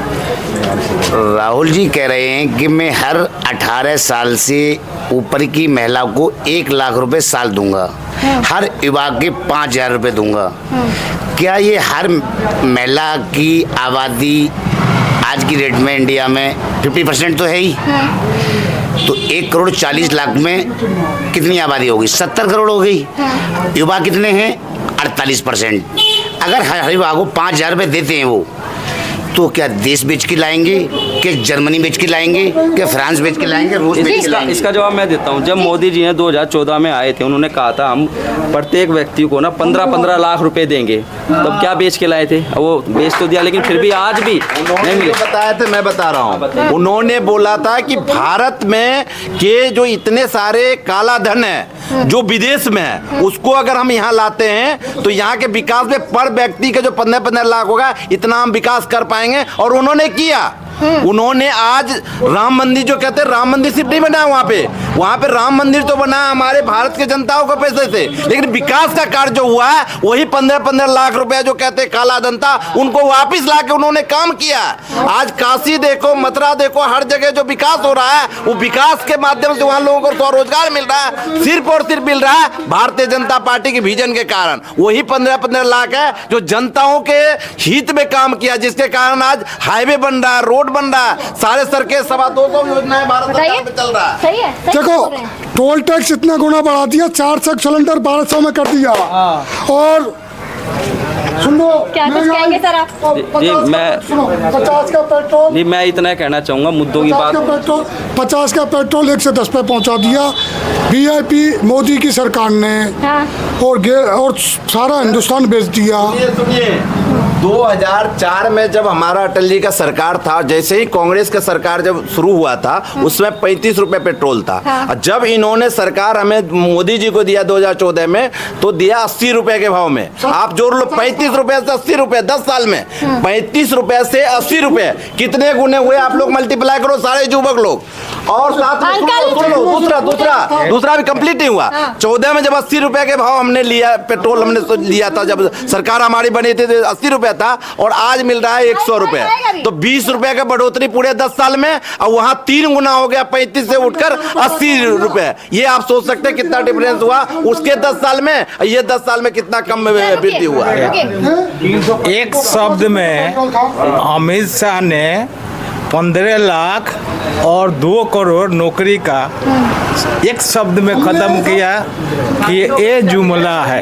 राहुल जी कह रहे हैं कि मैं हर 18 साल से ऊपर की महिला को 1 लाख रुपए साल दूंगा, हर युवा के 5,000 रुपए दूंगा। क्या ये हर महिला की आबादी आज की रेट में इंडिया में 50% तो है ही, तो 1,40,00,000 में कितनी आबादी होगी? 70 करोड़ हो गई। युवा कितने हैं? 48%। अगर हर युवा को 5,000 रुपये देते हैं वो, तो क्या देश बेच के लाएंगे, कि जर्मनी बेच के लाएंगे, कि फ्रांस बेच के लाएंगे, रूस बेच के लाएंगे? इसका जवाब मैं देता हूँ। जब मोदी जी ने 2014 में आए थे, उन्होंने कहा था हम प्रत्येक व्यक्ति को ना 15-15 लाख रुपए देंगे। तब क्या बेच के लाए थे? वो बेच तो दिया, लेकिन फिर भी आज भी नहीं मिले। बताया था, मैं बता रहा हूँ। उन्होंने बोला था कि भारत में के जो इतने सारे काला धन है जो विदेश में है, उसको अगर हम यहाँ लाते हैं तो यहाँ के विकास में पर व्यक्ति का जो 15-15 लाख होगा, इतना हम विकास कर पाएंगे। और उन्होंने किया। उन्होंने आज राम मंदिर, जो कहते हैं राम मंदिर सिर्फ नहीं बना वहाँ पे राम मंदिर तो बना हमारे भारत के जनताओं के पैसे से, लेकिन विकास का कार्य जो हुआ है वही 15-15 लाख रुपया जो कहते हैं काला धन था, उनको वापिस ला के उन्होंने काम किया। आज काशी देखो, मथुरा देखो, हर जगह जो विकास हो रहा है वो विकास के माध्यम से वहाँ लोगों को स्वरोजगार मिल रहा है, सिर्फ और सिर्फ मिल रहा है भारतीय जनता पार्टी के विजन के कारण। वही 15-15 लाख है जो जनताओं के हित में काम किया, जिसके कारण आज हाईवे बन रहा है, रोड बन रहा है, सारे सड़कें 250 योजनाएं भारत सरकार में चल रहा है। सही है, देखो टोल टैक्स इतना गुना बढ़ा दिया, 4 से सिलेंडर 1200 में कर दिया। और सुनो, क्या कुछ कहेंगे सर आप? जी मैं 50 का पेट्रोल, जी मैं इतना कहना चाहूँगा मुद्दों की बात। 50 का पेट्रोल 1 से 10 पे पहुंचा दिया वीआईपी मोदी की सरकार ने। और सारा हिंदुस्तान बेच दिया। सुनिए 2004 में जब हमारा अटल जी का सरकार था, जैसे ही कांग्रेस का सरकार जब शुरू हुआ था, उसमें 35 रुपए पेट्रोल था। और जब इन्होंने सरकार हमें मोदी जी को दिया 2014 में, तो दिया 80 रुपए के भाव में। आप जोड़ लो 35 रुपए से 80 रुपए 10 साल में, 35 रुपए से 80 रुपए कितने गुने हुए? आप लोग मल्टीप्लाई करो सारे युवक लोग। और साथ में दूसरा भी कंप्लीट नहीं हुआ। 14 में जब 80 रुपए के भाव हमने लिया, पेट्रोल हमने लिया था, जब सरकार हमारी बनी थी तो 80 रुपए था, और आज मिल रहा है 100 रुपए। तो 20 रुपए का बढ़ोतरी पूरे 10 साल में, और वहां 3 गुना हो गया, 35 से उठकर 80 रुपए। ये आप सोच सकते हैं कितना डिफरेंस हुआ उसके 10 साल में, ये 10 साल में कितना कम वृद्धि हुआ। एक शब्द में अमित शाह ने 15 लाख और 2 करोड़ नौकरी का एक शब्द में खत्म किया कि ये जुमला है।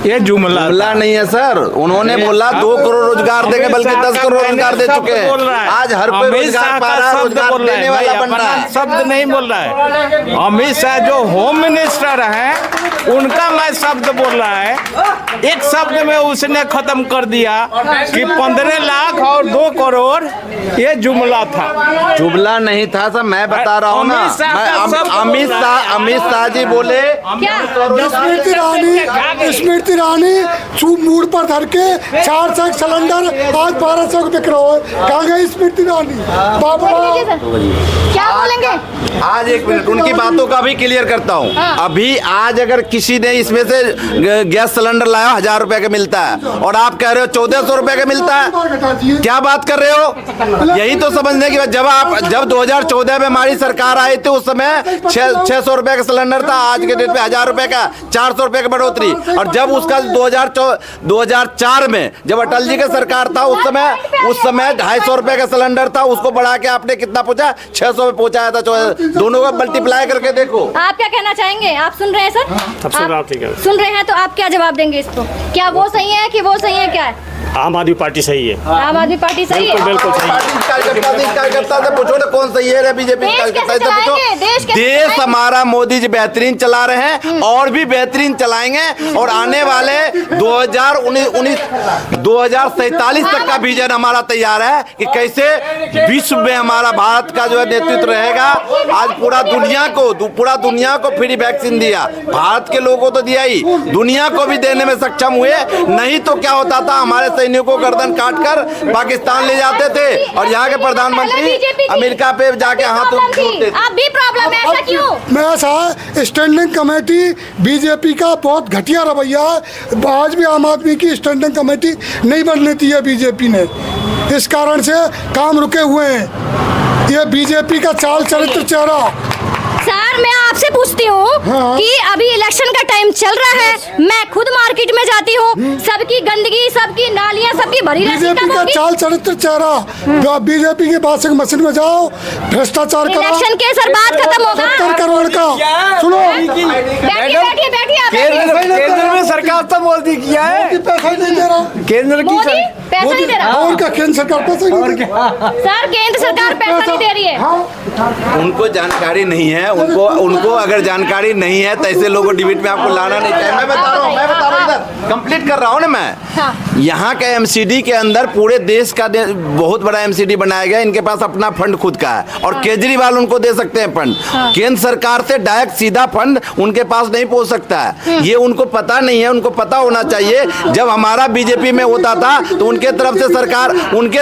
ये जुमला नहीं है सर, उन्होंने बोला 2 करोड़ रोजगार देंगे, बल्कि 10 करोड़ रोजगार दे चुके हैं। आज हर कोई रोजगार पा रहा है, रोजगार देने वाला बन रहा है। शब्द नहीं बोल रहा है। अमित शाह जो होम मिनिस्टर है उनका मैं शब्द बोल रहा है एक शब्द में उसने खत्म कर दिया कि 15 लाख और 2 करोड़ ये जुमला था। जुमला नहीं था सर, मैं बता रहा हूँ ना। अमित शाह जी बोले स्मृति ईरानी चूप मूड पर धर के 400 सिलेंडर आज 1200 के बिक रहा है। कहाँ गई स्मृति ईरानी? क्या बोलेंगे? आज एक मिनट उनकी बातों का भी क्लियर करता हूँ। अभी आज अगर किसी ने इसमें से गैस सिलेंडर लाया 1000 रुपए का मिलता है और आप कह रहे हो 1400 रुपए का मिलता है, क्या बात कर रहे हो? यही तो समझने की बात। जब 2014 में हमारी सरकार आई थी उस समय 600 रुपए का सिलेंडर था, आज के डेट में 1000 रुपए का 400 रुपए की बढ़ोतरी। और जब उसका 2004 में जब अटल जी का सरकार था उस समय 250 रुपए का सिलेंडर था, उसको बढ़ा के आपने कितना पहुंचा? 600 में पहुंचाया था। दोनों का मल्टीप्लाई करके देखो। आप क्या कहना चाहेंगे? आप सुन रहे हैं सर? आप ठीक है। सुन रहे हैं तो आप क्या जवाब देंगे इसको? क्या वो सही है कि वो सही है? क्या है? आम आदमी पार्टी सही है। आम आदमी पार्टी सही है, बिल्कुल सही है। कार्यकर्ता से पूछो ना कौन सही है, बीजेपी कार्यकर्ता से पूछो। देश हमारा मोदी जी बेहतरीन चला रहे हैं और भी बेहतरीन चलाएंगे और आने वाले 2047 तक का विजन हमारा तैयार है कि कैसे विश्व में हमारा भारत का जो है नेतृत्व रहेगा। आज पूरा दुनिया को फ्री वैक्सीन दिया, भारत के लोगों को तो दिया ही, दुनिया को भी देने में सक्षम हुए। नहीं तो क्या होता था, हमारे सैनिकों को गर्दन काटकर पाकिस्तान ले जाते थे और यहाँ के प्रधानमंत्री अमेरिका पे जाके हाथ उठाते। अब भी प्रॉब्लम है, ऐसा क्यों? मैं ऐसा स्टैंडिंग कमेटी बीजेपी का बहुत घटिया रवैया है। आज भी आम आदमी की स्टैंडिंग कमेटी नहीं बनने दी है बीजेपी ने, इस कारण से काम रुके हुए हैं। ये बीजेपी का चाल चरित्र चेहरा। सर मैं आपसे पूछती हूँ कि अभी इलेक्शन का टाइम चल रहा है, मैं खुद मार्केट में जाती हूँ, सबकी गंदगी, सबकी नालियाँ, सबकी भरी रहती है। बीजेपी का चाल चरित्र चेहरा। बीजेपी के पास मशीन में जाओ, भ्रष्टाचार करो। इलेक्शन के सर बात खत्म होगा। 70 करोड़ का सुनो। केंद्र में सरकार तो मोदी किया है, पैसा नहीं दे रहा केंद्र की पैसा नहीं दे रहा। और क्या केंद्र सरकार पैसा नहीं दे रहा? सर केंद्र सरकार पैसा नहीं दे रही है। उनको जानकारी नहीं है। उनको अगर जानकारी नहीं है तो ऐसे लोगों डिबेट में आपको लाना नहीं चाहिए। मैं बता रहा हूँ इधर कंप्लीट कर रहा हूँ ना मैं। यहाँ का एमसीडी के अंदर पूरे देश का बहुत बड़ा एमसीडी बनाया गया। इनके पास अपना फंड खुद का है और केजरीवाल उनको दे सकते हैं फंड। केंद्र सरकार से डायरेक्ट सीधा फंड उनके पास नहीं पहुंच सकता है। ये उनको पता नहीं है, उनको पता होना चाहिए। जब हमारा बीजेपी में होता था तो उनके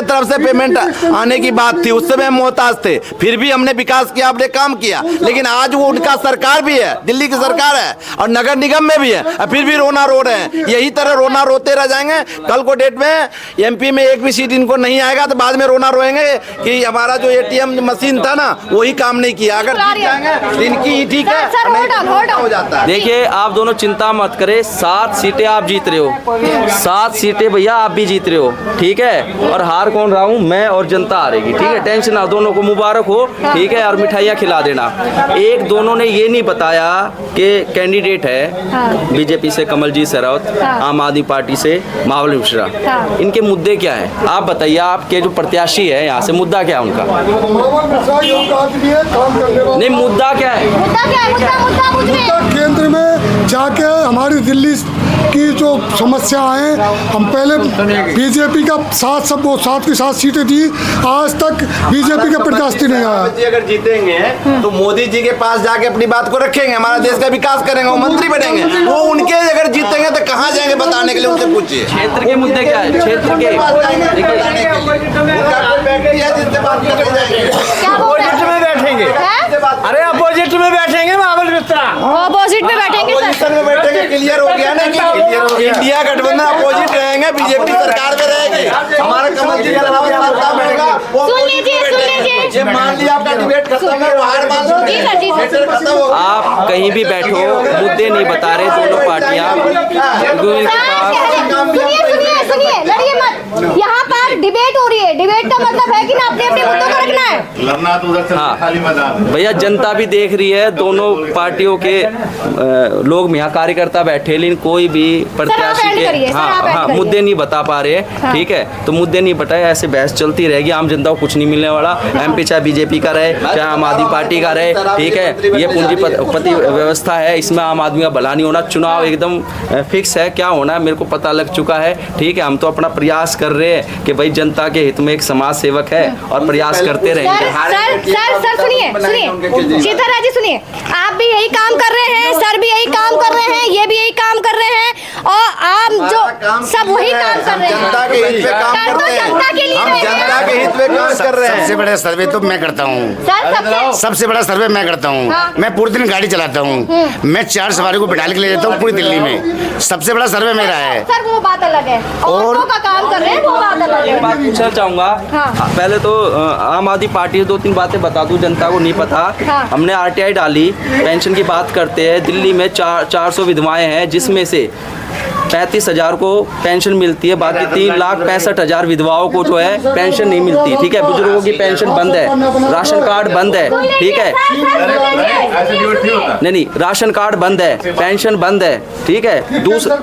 तरफ से पेमेंट आने की बात थी, उस समय मोहताज थे, फिर भी हमने विकास किया, हमने काम किया। लेकिन आज वो उनका सरकार भी है, दिल्ली की सरकार है और नगर निगम में भी है, फिर भी रोना रो रहे हैं। यही तरह रोना रोते रह जाएंगे। कल को डेट में एमपी में एक भी सीट इनको नहीं आएगा तो बाद में रोना रोएंगे कि हमारा जो एटीएम मशीन था ना वही काम नहीं किया। अगर जीत जाएंगे इनकी ही ठीक है, हो जाता है। देखिए आप दोनों चिंता मत करें, 7 सीटें आप जीत रहे हो, 7 सीटें भैया आप भी जीत रहे हो, ठीक है। और हार कौन रहा हूँ मैं और जनता हारेगी, ठीक है। टेंशन ना, दोनों को मुबारक हो, ठीक है। और मिठाइयाँ खिला देना। एक दोनों ने ये नहीं बताया कि कैंडिडेट है बीजेपी से कमलजीत शेरावत, आम आदमी पार्टी से महाबली मिश्रा, इनके मुद्दे क्या है आप बताइए। आपके जो प्रत्याशी है यहाँ से मुद्दा क्या है उनका? नहीं मुद्दा क्या है? मुद्दा केंद्र में जाके हमारी दिल्ली की जो समस्या है, हम पहले बीजेपी का साथ की 7 सीटें थी, आज तक बीजेपी का प्रत्याशी नहीं आया। अगर जीतेंगे तो मोदी जी के पास जाके अपनी बात को रखेंगे, हमारा देश का विकास करेंगे, वो मंत्री बनेंगे। वो उनके अगर जीतेंगे तो कहाँ जाएंगे बताने के लिए, उनसे पूछिए क्षेत्र के मुद्दे क्या है, क्षेत्र के अपोजिट में बैठेंगे। अरे अपोजिट में बैठेंगे महाबली मिश्रा, अपोजिट में बैठेंगे, पोजीशन में बैठेंगे। क्लियर हो गया ना कि इंडिया गठबंधन अपोजिट रहेंगे, बीजेपी सरकार में रहेगी। हमारा कमलजीत शेरावत बैठेगा। सुन लीजिए, मान लिया आपका डिबेट खत्म है, हार मान लो। आप कहीं भी बैठो, मुद्दे नहीं बता रहे दोनों पार्टियां। सुनिए, लड़िए मत। यहाँ पर डिबेट हो रही है, डिबेट का मतलब है कि ना अपने अपने मुद्दों को रखना है। लड़ना तो उधर से खाली मैदान। भैया जनता भी देख रही है, दोनों पार्टियों के लोग यहाँ कार्यकर्ता बैठे, लेकिन कोई भी प्रत्याशी के हाँ मुद्दे नहीं बता पा रहे। ठीक है, तो मुद्दे नहीं बताए, ऐसे बहस चलती रहेगी, आम जनता को कुछ नहीं मिलने वाला। एमपी चाहे बीजेपी का रहे, चाहे आम आदमी पार्टी का रहे, ठीक है, ये पूंजीपति व्यवस्था है, इसमें आम आदमी का भला नहीं होना। चुनाव एकदम फिक्स है, क्या होना है मेरे को पता लग चुका है। ठीक है, हम तो अपना प्रयास कर रहे हैं कि भाई जनता के हित में एक समाज सेवक है और प्रयास करते रहेंगे। सर सुनिए सीताराम जी, सुनिए, आप भी यही काम कर रहे हैं, सर भी यही काम कर रहे हैं, ये भी यही काम कर रहे हैं, और आप जो सब वही काम कर रहे हैं, जनता के हित में काम करते हैं, जनता के लिए हम जनता के हित में काम कर रहे हैं। सबसे बड़ा सर्वे तो मैं करता हूँ, सबसे बड़ा सर्वे मैं करता हूँ। मैं पूरे दिन गाड़ी चलाता हूँ, मैं 4 सवारी को बिठाने के लिए जाता हूँ पूरी दिल्ली में, सबसे बड़ा सर्वे मेरा है। सर वो बात अलग है, और का काम कर रहे हैं वो बात अलग है। बात पूछना चाहूँगा, पहले तो आम आदमी पार्टी 2-3 बातें बता दूं, जनता को नहीं पता। हमने आरटीआई डाली, पेंशन की बात करते हैं, दिल्ली में 400 विधवाएं हैं, जिसमें से 35,000 को पेंशन मिलती है, बाकी 3,65,000 विधवाओं को जो है पेंशन नहीं मिलती। ठीक है, बुजुर्गों की पेंशन बंद है, राशन कार्ड बंद है। ठीक है, नहीं राशन कार्ड बंद है, पेंशन बंद है। ठीक है, दूसरा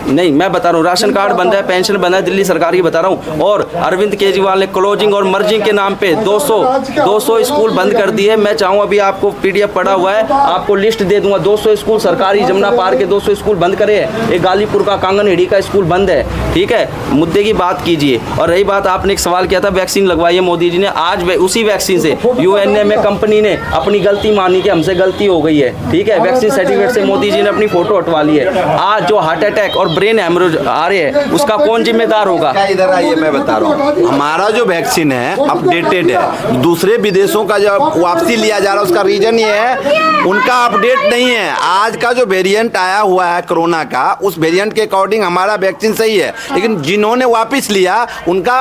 नहीं मैं बता रहा हूँ, राशन कार्ड बंद है, पेंशन बंद है, दिल्ली सरकार की बता रहा हूँ। और अरविंद केजरीवाल ने क्लोजिंग और मर्जिंग के नाम पे 200 स्कूल बंद कर दिए। मैं चाहूँ, अभी आपको PDF पड़ा हुआ है, आपको लिस्ट दे दूंगा। 200 स्कूल सरकारी, जमुना पार के 200 स्कूल बंद करे हैं, एक गालीपुर का कांगनहेड़ी का स्कूल बंद है। ठीक है, मुद्दे की बात कीजिए। और रही बात, आपने एक सवाल किया था वैक्सीन लगवाई है मोदी जी ने, आज उसी वैक्सीन से UNA में कंपनी ने अपनी गलती मानी कि हमसे गलती हो गई है। ठीक है, वैक्सीन सर्टिफिकेट से मोदी जी ने अपनी फोटो हटवा ली है। आज जो हार्ट अटैक और ब्रेन हेमरेज आ रहे हैं, उसका कौन जिम्मेदार होगा? इधर आइए, मैं बता रहा हूँ, हमारा जो वैक्सीन है अपडेटेड है। दूसरे विदेशों का जो वापसी लिया जा रहा है, उसका रीजन ये है उनका अपडेट नहीं है। आज का जो वेरिएंट आया हुआ है कोरोना का, उस वेरिएंट के अकॉर्डिंग हमारा वैक्सीन सही है, लेकिन जिन्होंने वापस लिया उनका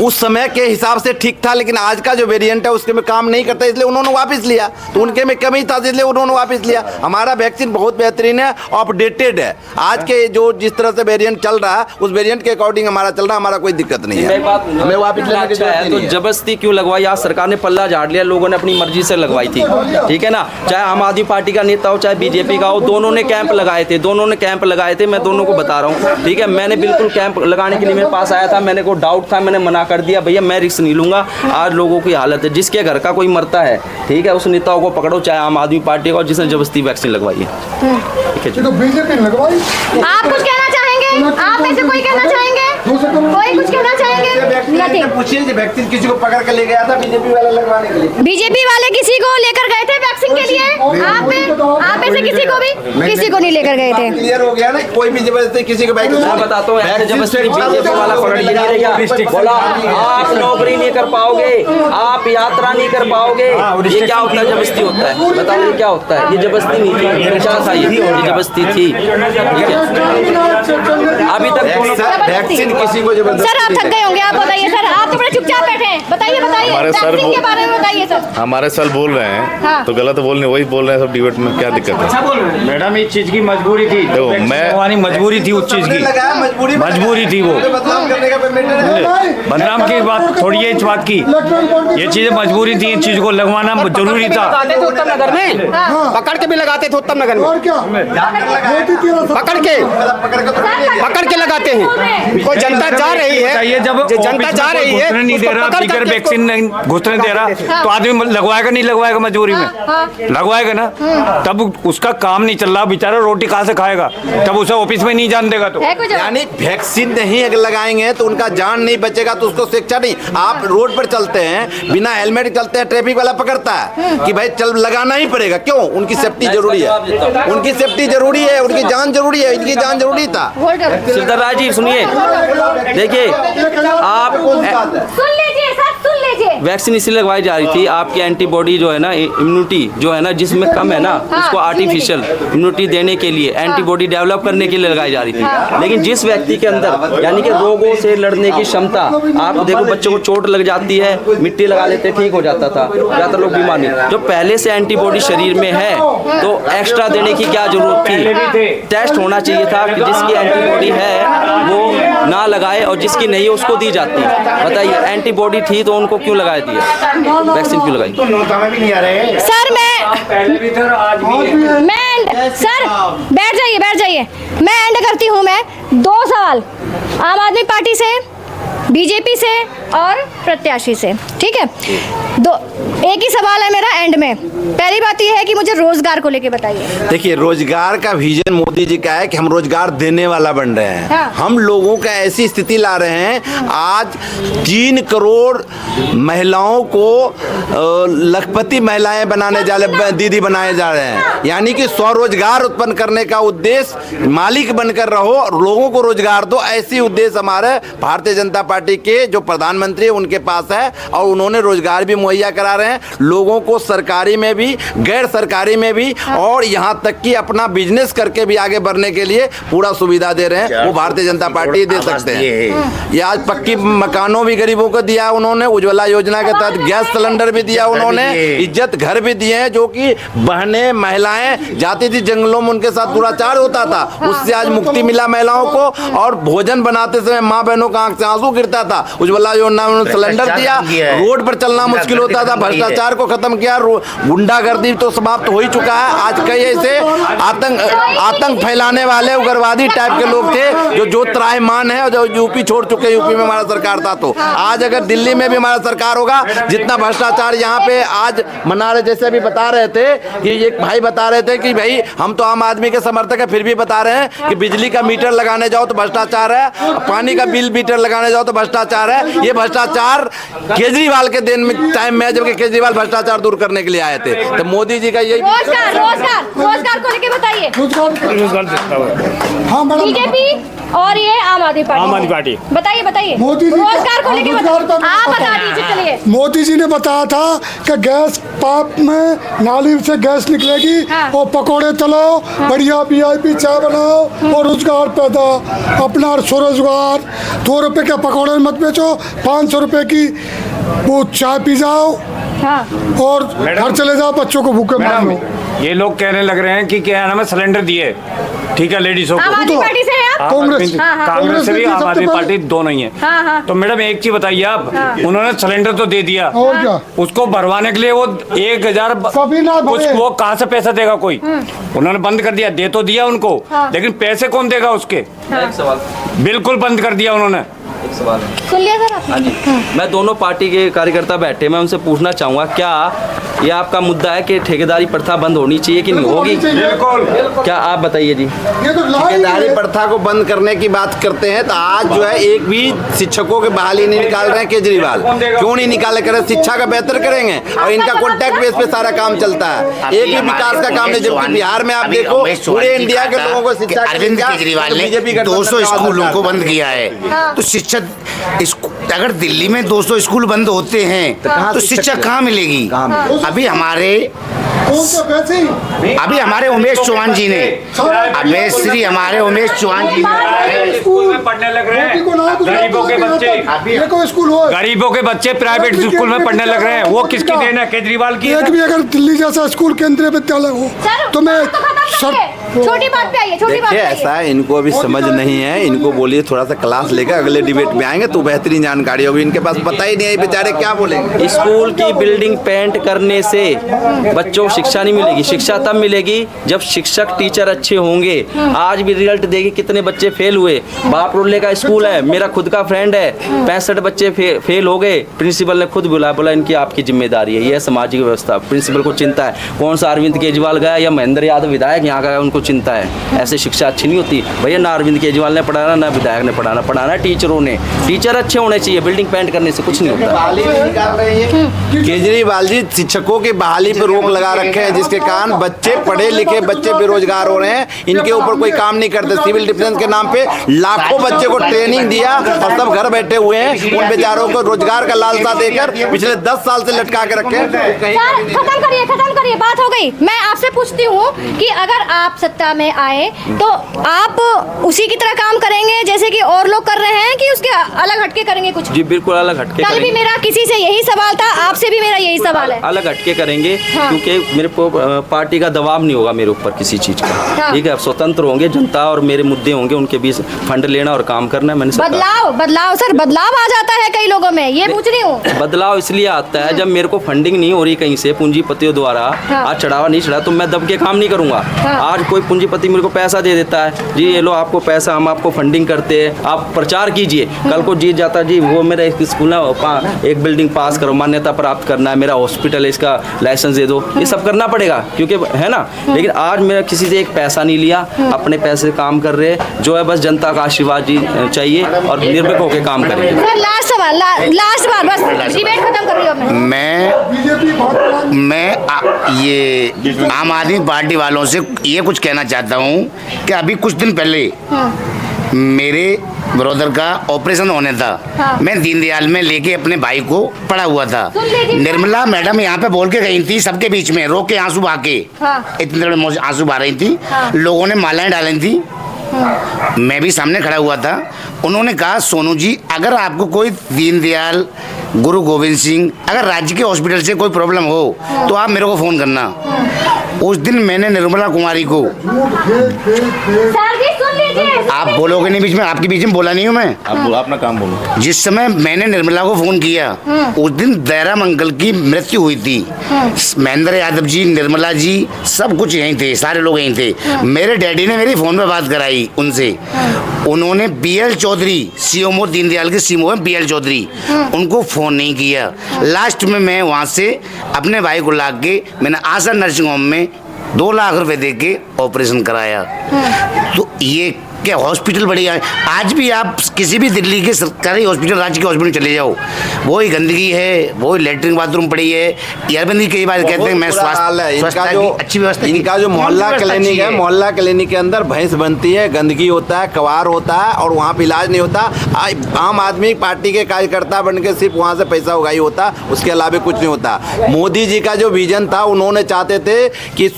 उस समय के हिसाब से ठीक था, लेकिन आज का जो वेरिएंट है उसके में काम नहीं करता, इसलिए उन्होंने वापस लिया। तो उनके में कमी था, इसलिए उन्होंने वापस लिया। हमारा वैक्सीन बहुत बेहतरीन है, अपडेटेड है। आज के जो जिस तरह से वेरिएंट चल रहा है, उस वेरिएंट के अकॉर्डिंग हमारा चल रहा है, हमारा कोई दिक्कत नहीं है। हमें वापस लेने की जरूरत तो जबरदस्ती क्यों लगवाई? आज सरकार ने पल्ला झाड़ लिया, लोगों ने अपनी मर्जी से लगवाई थी। ठीक है ना, चाहे आम आदमी पार्टी का नेता हो, चाहे बीजेपी का हो, दोनों ने कैंप लगाए थे, मैं दोनों को बता रहा हूँ। ठीक है, मैंने बिल्कुल कैंप लगाने के लिए मेरे पास आया था, मैंने को डाउट था, मैंने मना कर दिया, भैया मैं रिस्क नहीं लूंगा। आज लोगों की हालत है, जिसके घर का कोई मरता है, ठीक है, उस नेताओं को पकड़ो, चाहे आम आदमी पार्टी का, जिसने जबरदस्ती वैक्सीन लगवाई है। ठीक है, बीजेपी लगवाई। आप कुछ कहना चाहेंगे? आप में से कोई कहना चाहेंगे? कोई कुछ कहना चाहेंगे? पूछिए, वैक्सीन किसी को पकड़ के ले गया था बीजेपी वाला लगवाने के लिए? बीजेपी वाले किसी को लेकर गए थे वैक्सीन के लिए? आप में से किसी को नहीं लेकर गए थे? क्लियर हो गया ना, कोई भी जबरदस्ती किसी को वैक्सीन। मैं बताता हूँ, ऐसे जबरदस्ती बीजेपी वाला पकड़ के नहीं रहेगा, बोला आप नौकरी नहीं कर पाओगे, आप यात्रा नहीं कर पाओगे। ये क्या होता है? जबरदस्ती होता है। बताओ ये क्या होता है? ये जबरदस्ती नहीं थी, क्या था? ये जबरदस्ती थी। ठीक है, अभी तक वैक्सीन किसी को जबरदस्ती। सर आप थक गए होंगे, आप बताइए सर, आप तो बड़े चुपचाप बैठे हैं, बताइए वैक्सीन के बारे में बताइए सर। हमारे सर बोल रहे हैं तो गलत बोल रहे, वही बोल रहे हैं सब डिबेट में, क्या दिक्कत है? मैडम इस चीज की मजबूरी थी, देखो मैं मजबूरी थी उस चीज की, मजबूरी थी वो। बदनाम की बात थोड़ी है इस बात की, ये चीजें मजबूरी थी, इस चीज को लगवाना जरूरी था। उत्तम नगर में पकड़ के भी लगाते थे, उत्तम नगर में पकड़ के लगाते हैं। कोई जनता जा रही है, जब जनता जा रही है, नहीं दे रहा, फिगर वैक्सीन घुसने दे रहा, तो आदमी लगवाएगा नहीं लगवाएगा? मजबूरी में लगवाएगा ना, तब उसका काम नहीं चल रहा, बेचारा रोटी कहाँ से खाएगा, तब उसे ऑफिस में नहीं जान देगा। तो यानी वैक्सीन नहीं अगर लगाएंगे तो उनका जान नहीं बचेगा, तो उसको शिक्षा नहीं। आप रोड पर चलते हैं, बिना हेलमेट चलते हैं, ट्रैफिक वाला पकड़ता है कि भाई चल लगाना ही पड़ेगा। क्यों? उनकी सेफ्टी जरूरी है, उनकी सेफ्टी जरूरी है, उनकी जान जरूरी है, इनकी जान जरूरी था। सिद्धार्थ जी सुनिए, देखिए आप सुन लीजिए सर, सुन लीजिए। वैक्सीन इसलिए लगवाई जा रही थी, आपकी एंटीबॉडी जो है ना, इम्यूनिटी जो है ना जिसमें कम है ना, उसको आर्टिफिशियल इम्यूनिटी देने के लिए, एंटीबॉडी डेवलप करने के लिए लगाई जा रही थी। लेकिन जिस व्यक्ति के अंदर यानी कि रोगों से लड़ने की क्षमता, आप देखो बच्चों को चोट लग जाती है, मिट्टी लगा लेते, ठीक हो जाता था, ज्यादातर लोग बीमार नहीं। जो पहले से एंटीबॉडी शरीर में है तो एक्स्ट्रा देने की क्या जरूरत थी? टेस्ट होना चाहिए था कि जिसकी एंटीबॉडी है वो ना लगाए और जिसकी नहीं है उसको दी जाती। बताइए, एंटीबॉडी थी तो उनको क्यों लगाया शिकायत दिया, वैक्सीन क्यों लगाई? सर सर बैठ जाइए मैं एंड करती हूँ। मैं 2 सवाल आम आदमी पार्टी से, बीजेपी से और प्रत्याशी से, ठीक है? एक ही सवाल है मेरा एंड में। पहली बात यह है कि मुझे रोजगार को लेके बताइए। देखिए, रोजगार का विजन मोदी जी का है कि हम रोजगार देने वाला बन रहे हैं। हाँ। हम लोगों का ऐसी स्थिति ला रहे हैं, आज 3 करोड़ महिलाओं को लखपति महिलाएं दीदी बनाए जा रहे हैं। यानी कि स्वरोजगार उत्पन्न करने का उद्देश्य, मालिक बनकर रहो और लोगों को रोजगार दो, ऐसी उद्देश्य हमारे भारतीय जनता पार्टी के जो प्रधानमंत्री है उनके पास है। और उन्होंने रोजगार भी मुहैया करा रहे हैं लोगों को, सरकारी में भी, गैर सरकारी में भी, और यहाँ तक कि अपना बिजनेस करके भी आगे बढ़ने के लिए पूरा सुविधा दे रहे हैं। वो भारतीय जनता पार्टी दे सकते हैं। ये आज पक्की मकानों भी गरीबों को दिया उन्होंने, उज्ज्वला योजना के तहत गैस सिलेंडर भी दिया उन्होंने, इज्जत घर भी दिए हैं। जो कि बहनें महिलाएं जाती थी जंगलों में, उनके साथ दुराचार होता था, उससे आज मुक्ति मिला महिलाओं को। और भोजन बनाते समय माँ बहनों का आंख से आंसू गिरता था, उज्ज्वला योजना में सिलेंडर दिया, रोड पर चलना मुश्किल होता था, भ्रष्टाचार को खत्म किया, गुंडागर्दी तो समाप्त हो ही चुका है। आज कई ऐसे आतंक फैलाने वाले उग्रवादी टाइप के लोग थे जो त्रायमान है, और जो यूपी छोड़ चुके, यूपी में हमारा सरकार था। तो आज अगर दिल्ली में भी हमारा सरकार होगा, जितना भ्रष्टाचार यहाँ पे आज मना रहे, जैसे भी बता रहे थे कि एक भाई बता रहे थे कि भाई हम तो आम आदमी के समर्थक है, फिर भी बता रहे हैं कि बिजली का मीटर लगाने जाओ तो भ्रष्टाचार है, पानी का बिल मीटर लगाने जाओ तो भ्रष्टाचार है। ये भ्रष्टाचार केजरीवाल के दिन में टाइम में, जबकि केजरीवाल भ्रष्टाचार दूर करने के लिए आए थे। तो मोदी जी का यही रोजगार को लेके बताइए। बीजेपी और ये आम आदमी पार्टी बताइए मोदी जी रोजगार को लेके आप बता दीजिए। चलिए, मोदी जी ने बताया था कि गैस पाइप में नाली से गैस निकलेगी, और पकौड़े तलो, बढ़िया VIP चाय बनाओ और रोजगार पैदा, अपना स्वरोजगार। 2 रुपए के पकौड़े मत बेचो, 500 रुपए की वो चाय पी जाओ, और घर चले जाओ, बच्चों को भूखे मार लो। ये लोग कहने लग रहे हैं कि क्या नाम है, सिलेंडर दिए, ठीक है, लेडीजों को। आम आदमी पार्टी से है आप? कांग्रेस से भी आम आदमी पार्टी दोनों ही है। तो मैडम एक चीज बताइए आप, उन्होंने सिलेंडर तो दे दिया, और क्या? उसको भरवाने के लिए वो 1000 वो कहाँ से पैसा देगा कोई? उन्होंने बंद कर दिया, दे तो दिया उनको, लेकिन पैसे कौन देगा उसके? बिल्कुल बंद कर दिया उन्होंने। सुन लिया सर आपने? हाँ जी, मैं दोनों पार्टी के कार्यकर्ता बैठे, मैं उनसे पूछना चाहूँगा, क्या ये आपका मुद्दा है कि ठेकेदारी प्रथा बंद होनी चाहिए कि नहीं होगी? बिल्कुल। क्या आप बताइए जी। ठेकेदारी प्रथा को बंद करने की बात करते हैं तो आज जो है एक भी शिक्षकों की बहाली नहीं निकाल रहे हैं केजरीवाल। क्यों नहीं निकाले? कर शिक्षा का बेहतर करेंगे, और इनका कॉन्ट्रैक्ट बेस पे सारा काम चलता है, एक भी विकास का काम नहीं। जबकि बिहार में आप देखो, पूरे इंडिया के लोगों को शिक्षा, अरविंद केजरीवाल ने 200 स्कूलों को बंद किया है। तो शिक्षा, अगर दिल्ली में 200 स्कूल बंद होते हैं तो शिक्षा कहाँ मिलेगी? अभी हमारे उमेश चौहान जी ने, उमेश चौहान जी ने स्कूल में पढ़ने लग रहे हैं, गरीबों के बच्चे प्राइवेट स्कूल में पढ़ने लग रहे हैं। वो किसकी देन है? केजरीवाल की। एक भी अगर दिल्ली जैसा स्कूल केंद्रीय विद्यालय हो तो मैं छोटी बात पे आइए, छोटी बात पे आइए। ऐसा है, इनको अभी समझ नहीं है, इनको बोलिए थोड़ा सा क्लास लेकर अगले डिबेट में आएंगे तो बेहतरीन जानकारी होगी। इनके पास पता ही नहीं है बेचारे क्या बोलेंगे। स्कूल की बिल्डिंग पेंट करने से बच्चों को शिक्षा नहीं मिलेगी। शिक्षा तब मिलेगी जब शिक्षक टीचर अच्छे होंगे। आज भी रिजल्ट देखिए कितने बच्चे फेल हुए। बापरोले का स्कूल है, मेरा खुद का फ्रेंड है, 65 बच्चे फेल हो गए। प्रिंसिपल ने खुद बुलाया, बोला इनकी आपकी जिम्मेदारी है, यह सामाजिक व्यवस्था। प्रिंसिपल को चिंता है कौन सा अरविंद केजरीवाल गया या महेंद्र यादव विधायक यहाँ गया, उनको चिंता है। ऐसे शिक्षा अच्छी नहीं होती भैया। ना अरविंद केजरीवाल ने पढ़ाना, ना विधायक ने पढ़ाना टीचरों ने। टीचर अच्छे होने चाहिए, बिल्डिंग पेंट करने से कुछ नहीं होता। केजरीवाल जी शिक्षकों की बहाली पर रोक लगा रखे हैं, जिसके कारण बच्चे पढ़े लिखे बच्चे बेरोजगार हो रहे हैं। इनके ऊपर कोई काम नहीं करते। सिविल डिफेंस के नाम पे लाखों बच्चे को ट्रेनिंग दिया और सब घर बैठे हुए हैं। उन बेचारों को रोजगार का लालसा देकर पिछले 10 साल से लटका के रखे हैं। खत्म करिए, बात हो गई। मैं आपसे पूछती हूँ कि अगर आप सत्ता में आए तो आप उसी की तरह काम करेंगे जैसे कि और लोग कर रहे हैं, कि उसके अलग हटके करेंगे कुछ? जी बिल्कुल अलग हटके कल भी करेंगे। मेरा किसी से यही सवाल था, आपसे भी मेरा यही सवाल है। अलग हटके करेंगे हाँ। क्योंकि मेरे को पार्टी का दबाव नहीं होगा मेरे ऊपर किसी चीज़ का। हाँ। ठीक है, अब स्वतंत्र होंगे, जनता और मेरे मुद्दे होंगे, उनके बीच फंड लेना और काम करना है। मैंने बदलाव सर, बदलाव आ जाता है कई लोगों में, ये पूछ रही हूँ। बदलाव इसलिए आता है जब मेरे को फंडिंग नहीं हो रही कहीं से पूंजीपतियों द्वारा। हाँ। आज चढ़ावा नहीं चढ़ा तो मैं दब के काम नहीं करूंगा। हाँ। आज कोई पूंजीपति मेरे को पैसा दे देता है, जी ये लो आपको पैसा, हम आपको फंडिंग करते हैं, आप प्रचार कीजिए। कल को जीत जाता जी वो मेरा एक स्कूल है, एक बिल्डिंग पास करो, मान्यता प्राप्त करना है, मेरा हॉस्पिटल है, इसका लाइसेंस दे दो, ये सब करना पड़ेगा क्योंकि है ना। लेकिन आज मेरा किसी से एक पैसा नहीं लिया, अपने पैसे काम कर रहे हैं, जो है बस जनता का आशीर्वाद जी चाहिए और निर्भीक होकर काम करेंगे। सर लास्ट सवाल, लास्ट बार, बस डिबेट खत्म कर रही हूँ ये आम आदमी पार्टी वालों से ये कुछ कहना चाहता हूँ कि अभी कुछ दिन पहले मेरे ब्रदर का ऑपरेशन होने था। हाँ। मैं दीनदयाल में लेके अपने भाई को पड़ा हुआ था। सुन लीजिए। निर्मला मैडम यहाँ पे बोल के गई थी, सबके बीच में रो के आंसू बहा के, हाँ। इतने बड़े आंसू बहा रही थी। हाँ। लोगों ने मालाएं डाली थी, मैं भी सामने खड़ा हुआ था। उन्होंने कहा सोनू जी अगर आपको कोई दीनदयाल, गुरु गोविंद सिंह, अगर राज्य के हॉस्पिटल से कोई प्रॉब्लम हो तो आप मेरे को फ़ोन करना। उस दिन मैंने निर्मला कुमारी को, सर जी सुन लीजिए, आप बोलोगे नहीं बीच में, आपके बीच में बोला नहीं हूँ मैं, आप बोलो, अपना काम बोलो। जिस समय मैंने निर्मला को फोन किया उस दिन दयाराम अंकल की मृत्यु हुई थी। महेंद्र यादव जी, निर्मला जी, सब कुछ यहीं थे, सारे लोग यहीं थे। मेरे डैडी ने मेरी फोन पे बात कराई उनसे। उन्होंने BL चौधरी, CMO दीनदयाल के CMO हैं BL चौधरी, उनको फोन नहीं किया। लास्ट में मैं वहाँ से अपने भाई को ला के मैंने आशा नर्सिंग होम में 2 लाख रुपए दे के ऑपरेशन कराया। तो ये क्या हॉस्पिटल बढ़िया है। आज भी आप किसी भी दिल्ली के सरकारी हॉस्पिटल, राज्य के हॉस्पिटल चले जाओ, वही गंदगी है, वही लेटरिन बाथरूम पड़ी है। अरविंद जी कई बार कहते हैं मैं स्वास्थ्य की अच्छी व्यवस्था, इनका जो मोहल्ला क्लिनिक है, मोहल्ला क्लिनिक के अंदर भैंस बनती है, गंदगी होता है, कवार होता है और वहाँ पे इलाज नहीं होता। आम आदमी पार्टी के कार्यकर्ता बन के सिर्फ वहाँ से पैसा उगाई होता, उसके अलावा कुछ नहीं होता। मोदी जी का जो विजन था, उन्होंने चाहते थे कि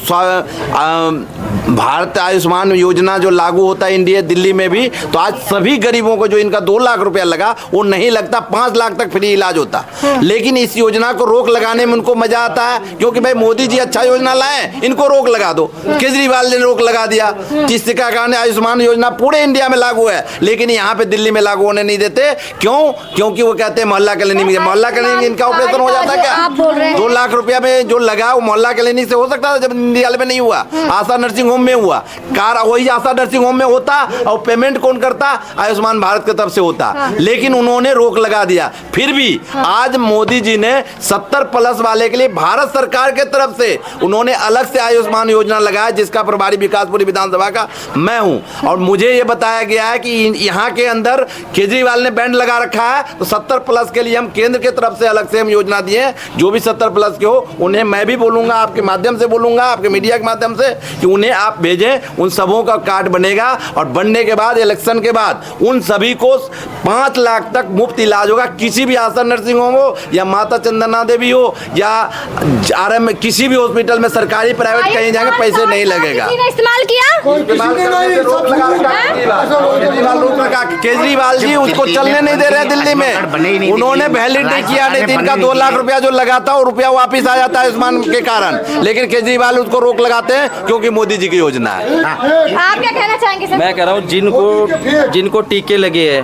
भारत आयुष्मान योजना जो लागू होता है इंडिया दिल्ली में भी, तो आज सभी गरीबों को जो इनका 2 लाख रुपया लगा वो नहीं लगता, 5 लाख तक फ्री इलाज होता। लेकिन इस योजना को रोक लगाने में उनको मजा आता है क्योंकि भाई मोदी जी अच्छा योजना लाए, इनको रोक लगा दो। केजरीवाल ने रोक लगा दिया, जिसके कारण आयुष्मान योजना पूरे इंडिया में लागू है, लेकिन यहाँ पे दिल्ली में लागू होने नहीं देते। क्यों? क्योंकि वो कहते हैं मोहल्ला क्लिनिक, मोहल्ला क्लिनिक इनका ऑपरेशन हो जाता क्या? 2 लाख रुपया में जो लगा वो मोहल्ला क्लिनिक से हो सकता था, जब दीनदयाल में नहीं हुआ, आशा नर्सिंग होम में हुआ। वही आशा नर्सिंग होम में होता और पेमेंट कौन करता? आयुष्मान भारत की तरफ से होता। लेकिन उन्होंने रोक लगा दिया। फिर भी आज मोदी जी ने 70+ वाले के लिए भारत सरकार के तरफ से उन्होंने अलग से आयुष्मान योजना लगाया, जिसका प्रभारी विकासपुरी विधानसभा का मैं हूं। और मुझे ये बताया गया है कि यहाँ के अंदर केजरीवाल ने बैंड लगा रखा है, तो 70+ के लिए हम केंद्र के तरफ से अलग से हम योजना दिए। जो भी 70+ के हो उन्हें मैं भी बोलूंगा, आपके माध्यम से बोलूंगा, आपके मीडिया के माध्यम से, कि उन्हें आप भेजें। उन सबों का कार्ड बनेगा और बनने के बाद इलेक्शन के बाद उन सभी को 5 लाख तक मुफ्त इलाज होगा। किसी भी आशा नर्सिंग होम हो या माता चंदना देवी हो या RM, किसी भी हॉस्पिटल में, सरकारी प्राइवेट कहीं जाएंगे, पैसे नहीं लगेगा। इस्तेमाल किया केजरीवाल जी उसको चलने नहीं दे रहे दिल्ली में। उन्होंने वैलिडिटी किया नहीं थी, इनका 2 लाख रुपया जो लगा था वो रुपया वापिस आ जाता है आयुष्मान के कारण, लेकिन केजरीवाल उसको रोक लगाते हैं क्योंकि मोदी जी की योजना है। आप क्या कहना चाहेंगे सर? मैं कह रहा हूँ जिनको टीके लगे हैं,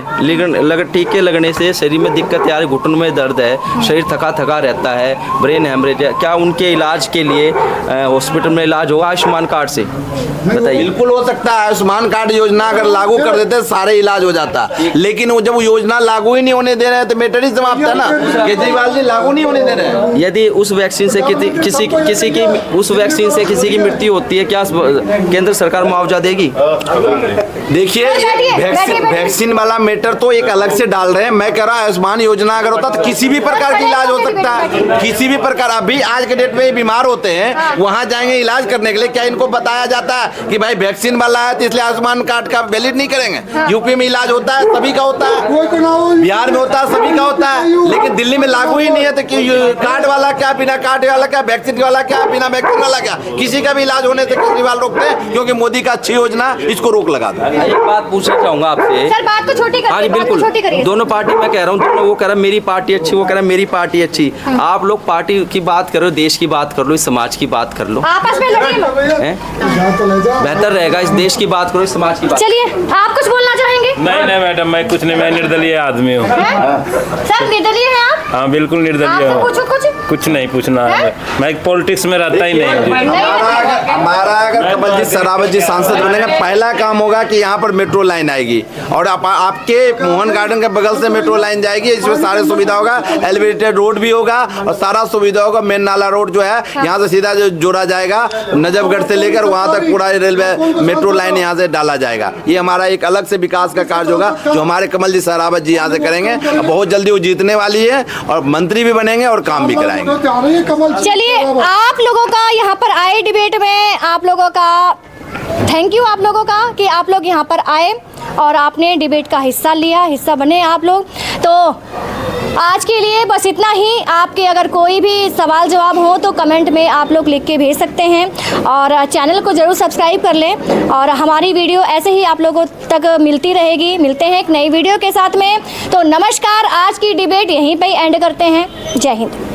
टीके लगने से शरीर में दिक्कत आ रही, घुटनों में दर्द है, शरीर थका रहता है, ब्रेन हेमरेज है, क्या उनके इलाज के लिए हॉस्पिटल में इलाज होगा आयुष्मान कार्ड से? बताइए। बिल्कुल हो सकता है। आयुष्मान कार्ड योजना अगर लागू कर देते सारे इलाज हो जाता, लेकिन वो जब योजना लागू ही नहीं होने दे रहे हैं तो मैटर ही समाप्त है ना। केजरीवाल जी लागू नहीं होने दे रहे हैं। यदि उस वैक्सीन से किसी की मृत्यु होती है, क्या केंद्र सरकार मुआवजा देगी? देखिए वैक्सीन वाला मैटर तो एक अलग से डाल रहे हैं। मैं कह रहा आयुष्मान योजना अगर होता तो किसी भी प्रकार का इलाज हो सकता है, किसी भी प्रकार। अभी आज के डेट में बीमार होते हैं, वहां जाएंगे इलाज करने के लिए, क्या इनको बताया जाता है कि भाई वैक्सीन वाला है तो इसलिए आयुष्मान कार्ड का वैलिड नहीं करेंगे? यूपी में इलाज होता है, सभी का होता है, बिहार में होता है, सभी का होता है, लेकिन दिल्ली में लागू ही नहीं है। तो कार्ड वाला क्या, बिना कार्ड वाला क्या, वैक्सीन वाला क्या, बिना वैक्सीन वाला क्या, किसी का भी इलाज होने से केजरीवाल रोकते हैं, क्योंकि मोदी का अच्छी योजना इसको रोक लगाता है। एक बात पूछना चाहूंगा आपसे सर, बात को छोटी करिए। हाँ जी बिल्कुल, दोनों पार्टी मैं कह रहा हूँ, दोनों, वो कह रहा है मेरी पार्टी अच्छी, वो कह रहा है मेरी पार्टी अच्छी। आप लोग पार्टी की बात करो, देश की बात कर लो, इस समाज की बात कर लो, आपस में लड़िए मत। बेहतर रहेगा। इस देश की बात करो, इस समाज की बात। चलिए, आप कुछ बोलना चाहेंगे? नहीं नहीं मैडम, मैं कुछ नहीं, मैं निर्दलीय आदमी हूँ। सब निर्दलीय हैं आप? हाँ बिल्कुल निर्दलीय हूँ। कुछ नहीं पूछना है, मैं पॉलिटिक्स में रहता ही नहीं। हमारा अगर कमल जी सरावत जी सांसद बनेंगे, पहला काम होगा कि यहाँ पर मेट्रो लाइन आएगी और आपके मोहन गार्डन के बगल से मेट्रो लाइन जाएगी, इसमें सारे सुविधा होगा, एलिवेटेड रोड भी होगा और सारा सुविधा होगा। मेन नाला रोड जो है यहाँ से सीधा जो जोड़ा जाएगा, नजफगढ़ से लेकर वहाँ तक पूरा रेलवे मेट्रो लाइन यहाँ से डाला जाएगा। ये हमारा एक अलग से विकास का कार्य होगा जो हमारे कमल जी सरावत जी यहाँ से करेंगे। बहुत जल्दी वो जीतने वाली है और मंत्री भी बनेंगे और काम भी कराएंगे। चलिए, आप लोगों का यहाँ पर आए डिबेट में, आप लोगों का थैंक यू, आप लोगों का कि आप लोग यहाँ पर आए और आपने डिबेट का हिस्सा लिया, हिस्सा बने आप लोग। तो आज के लिए बस इतना ही। आपके अगर कोई भी सवाल जवाब हो तो कमेंट में आप लोग लिख के भेज सकते हैं और चैनल को ज़रूर सब्सक्राइब कर लें और हमारी वीडियो ऐसे ही आप लोगों तक मिलती रहेगी। मिलते हैं एक नई वीडियो के साथ में। तो नमस्कार, आज की डिबेट यहीं पे एंड करते हैं। जय हिंद।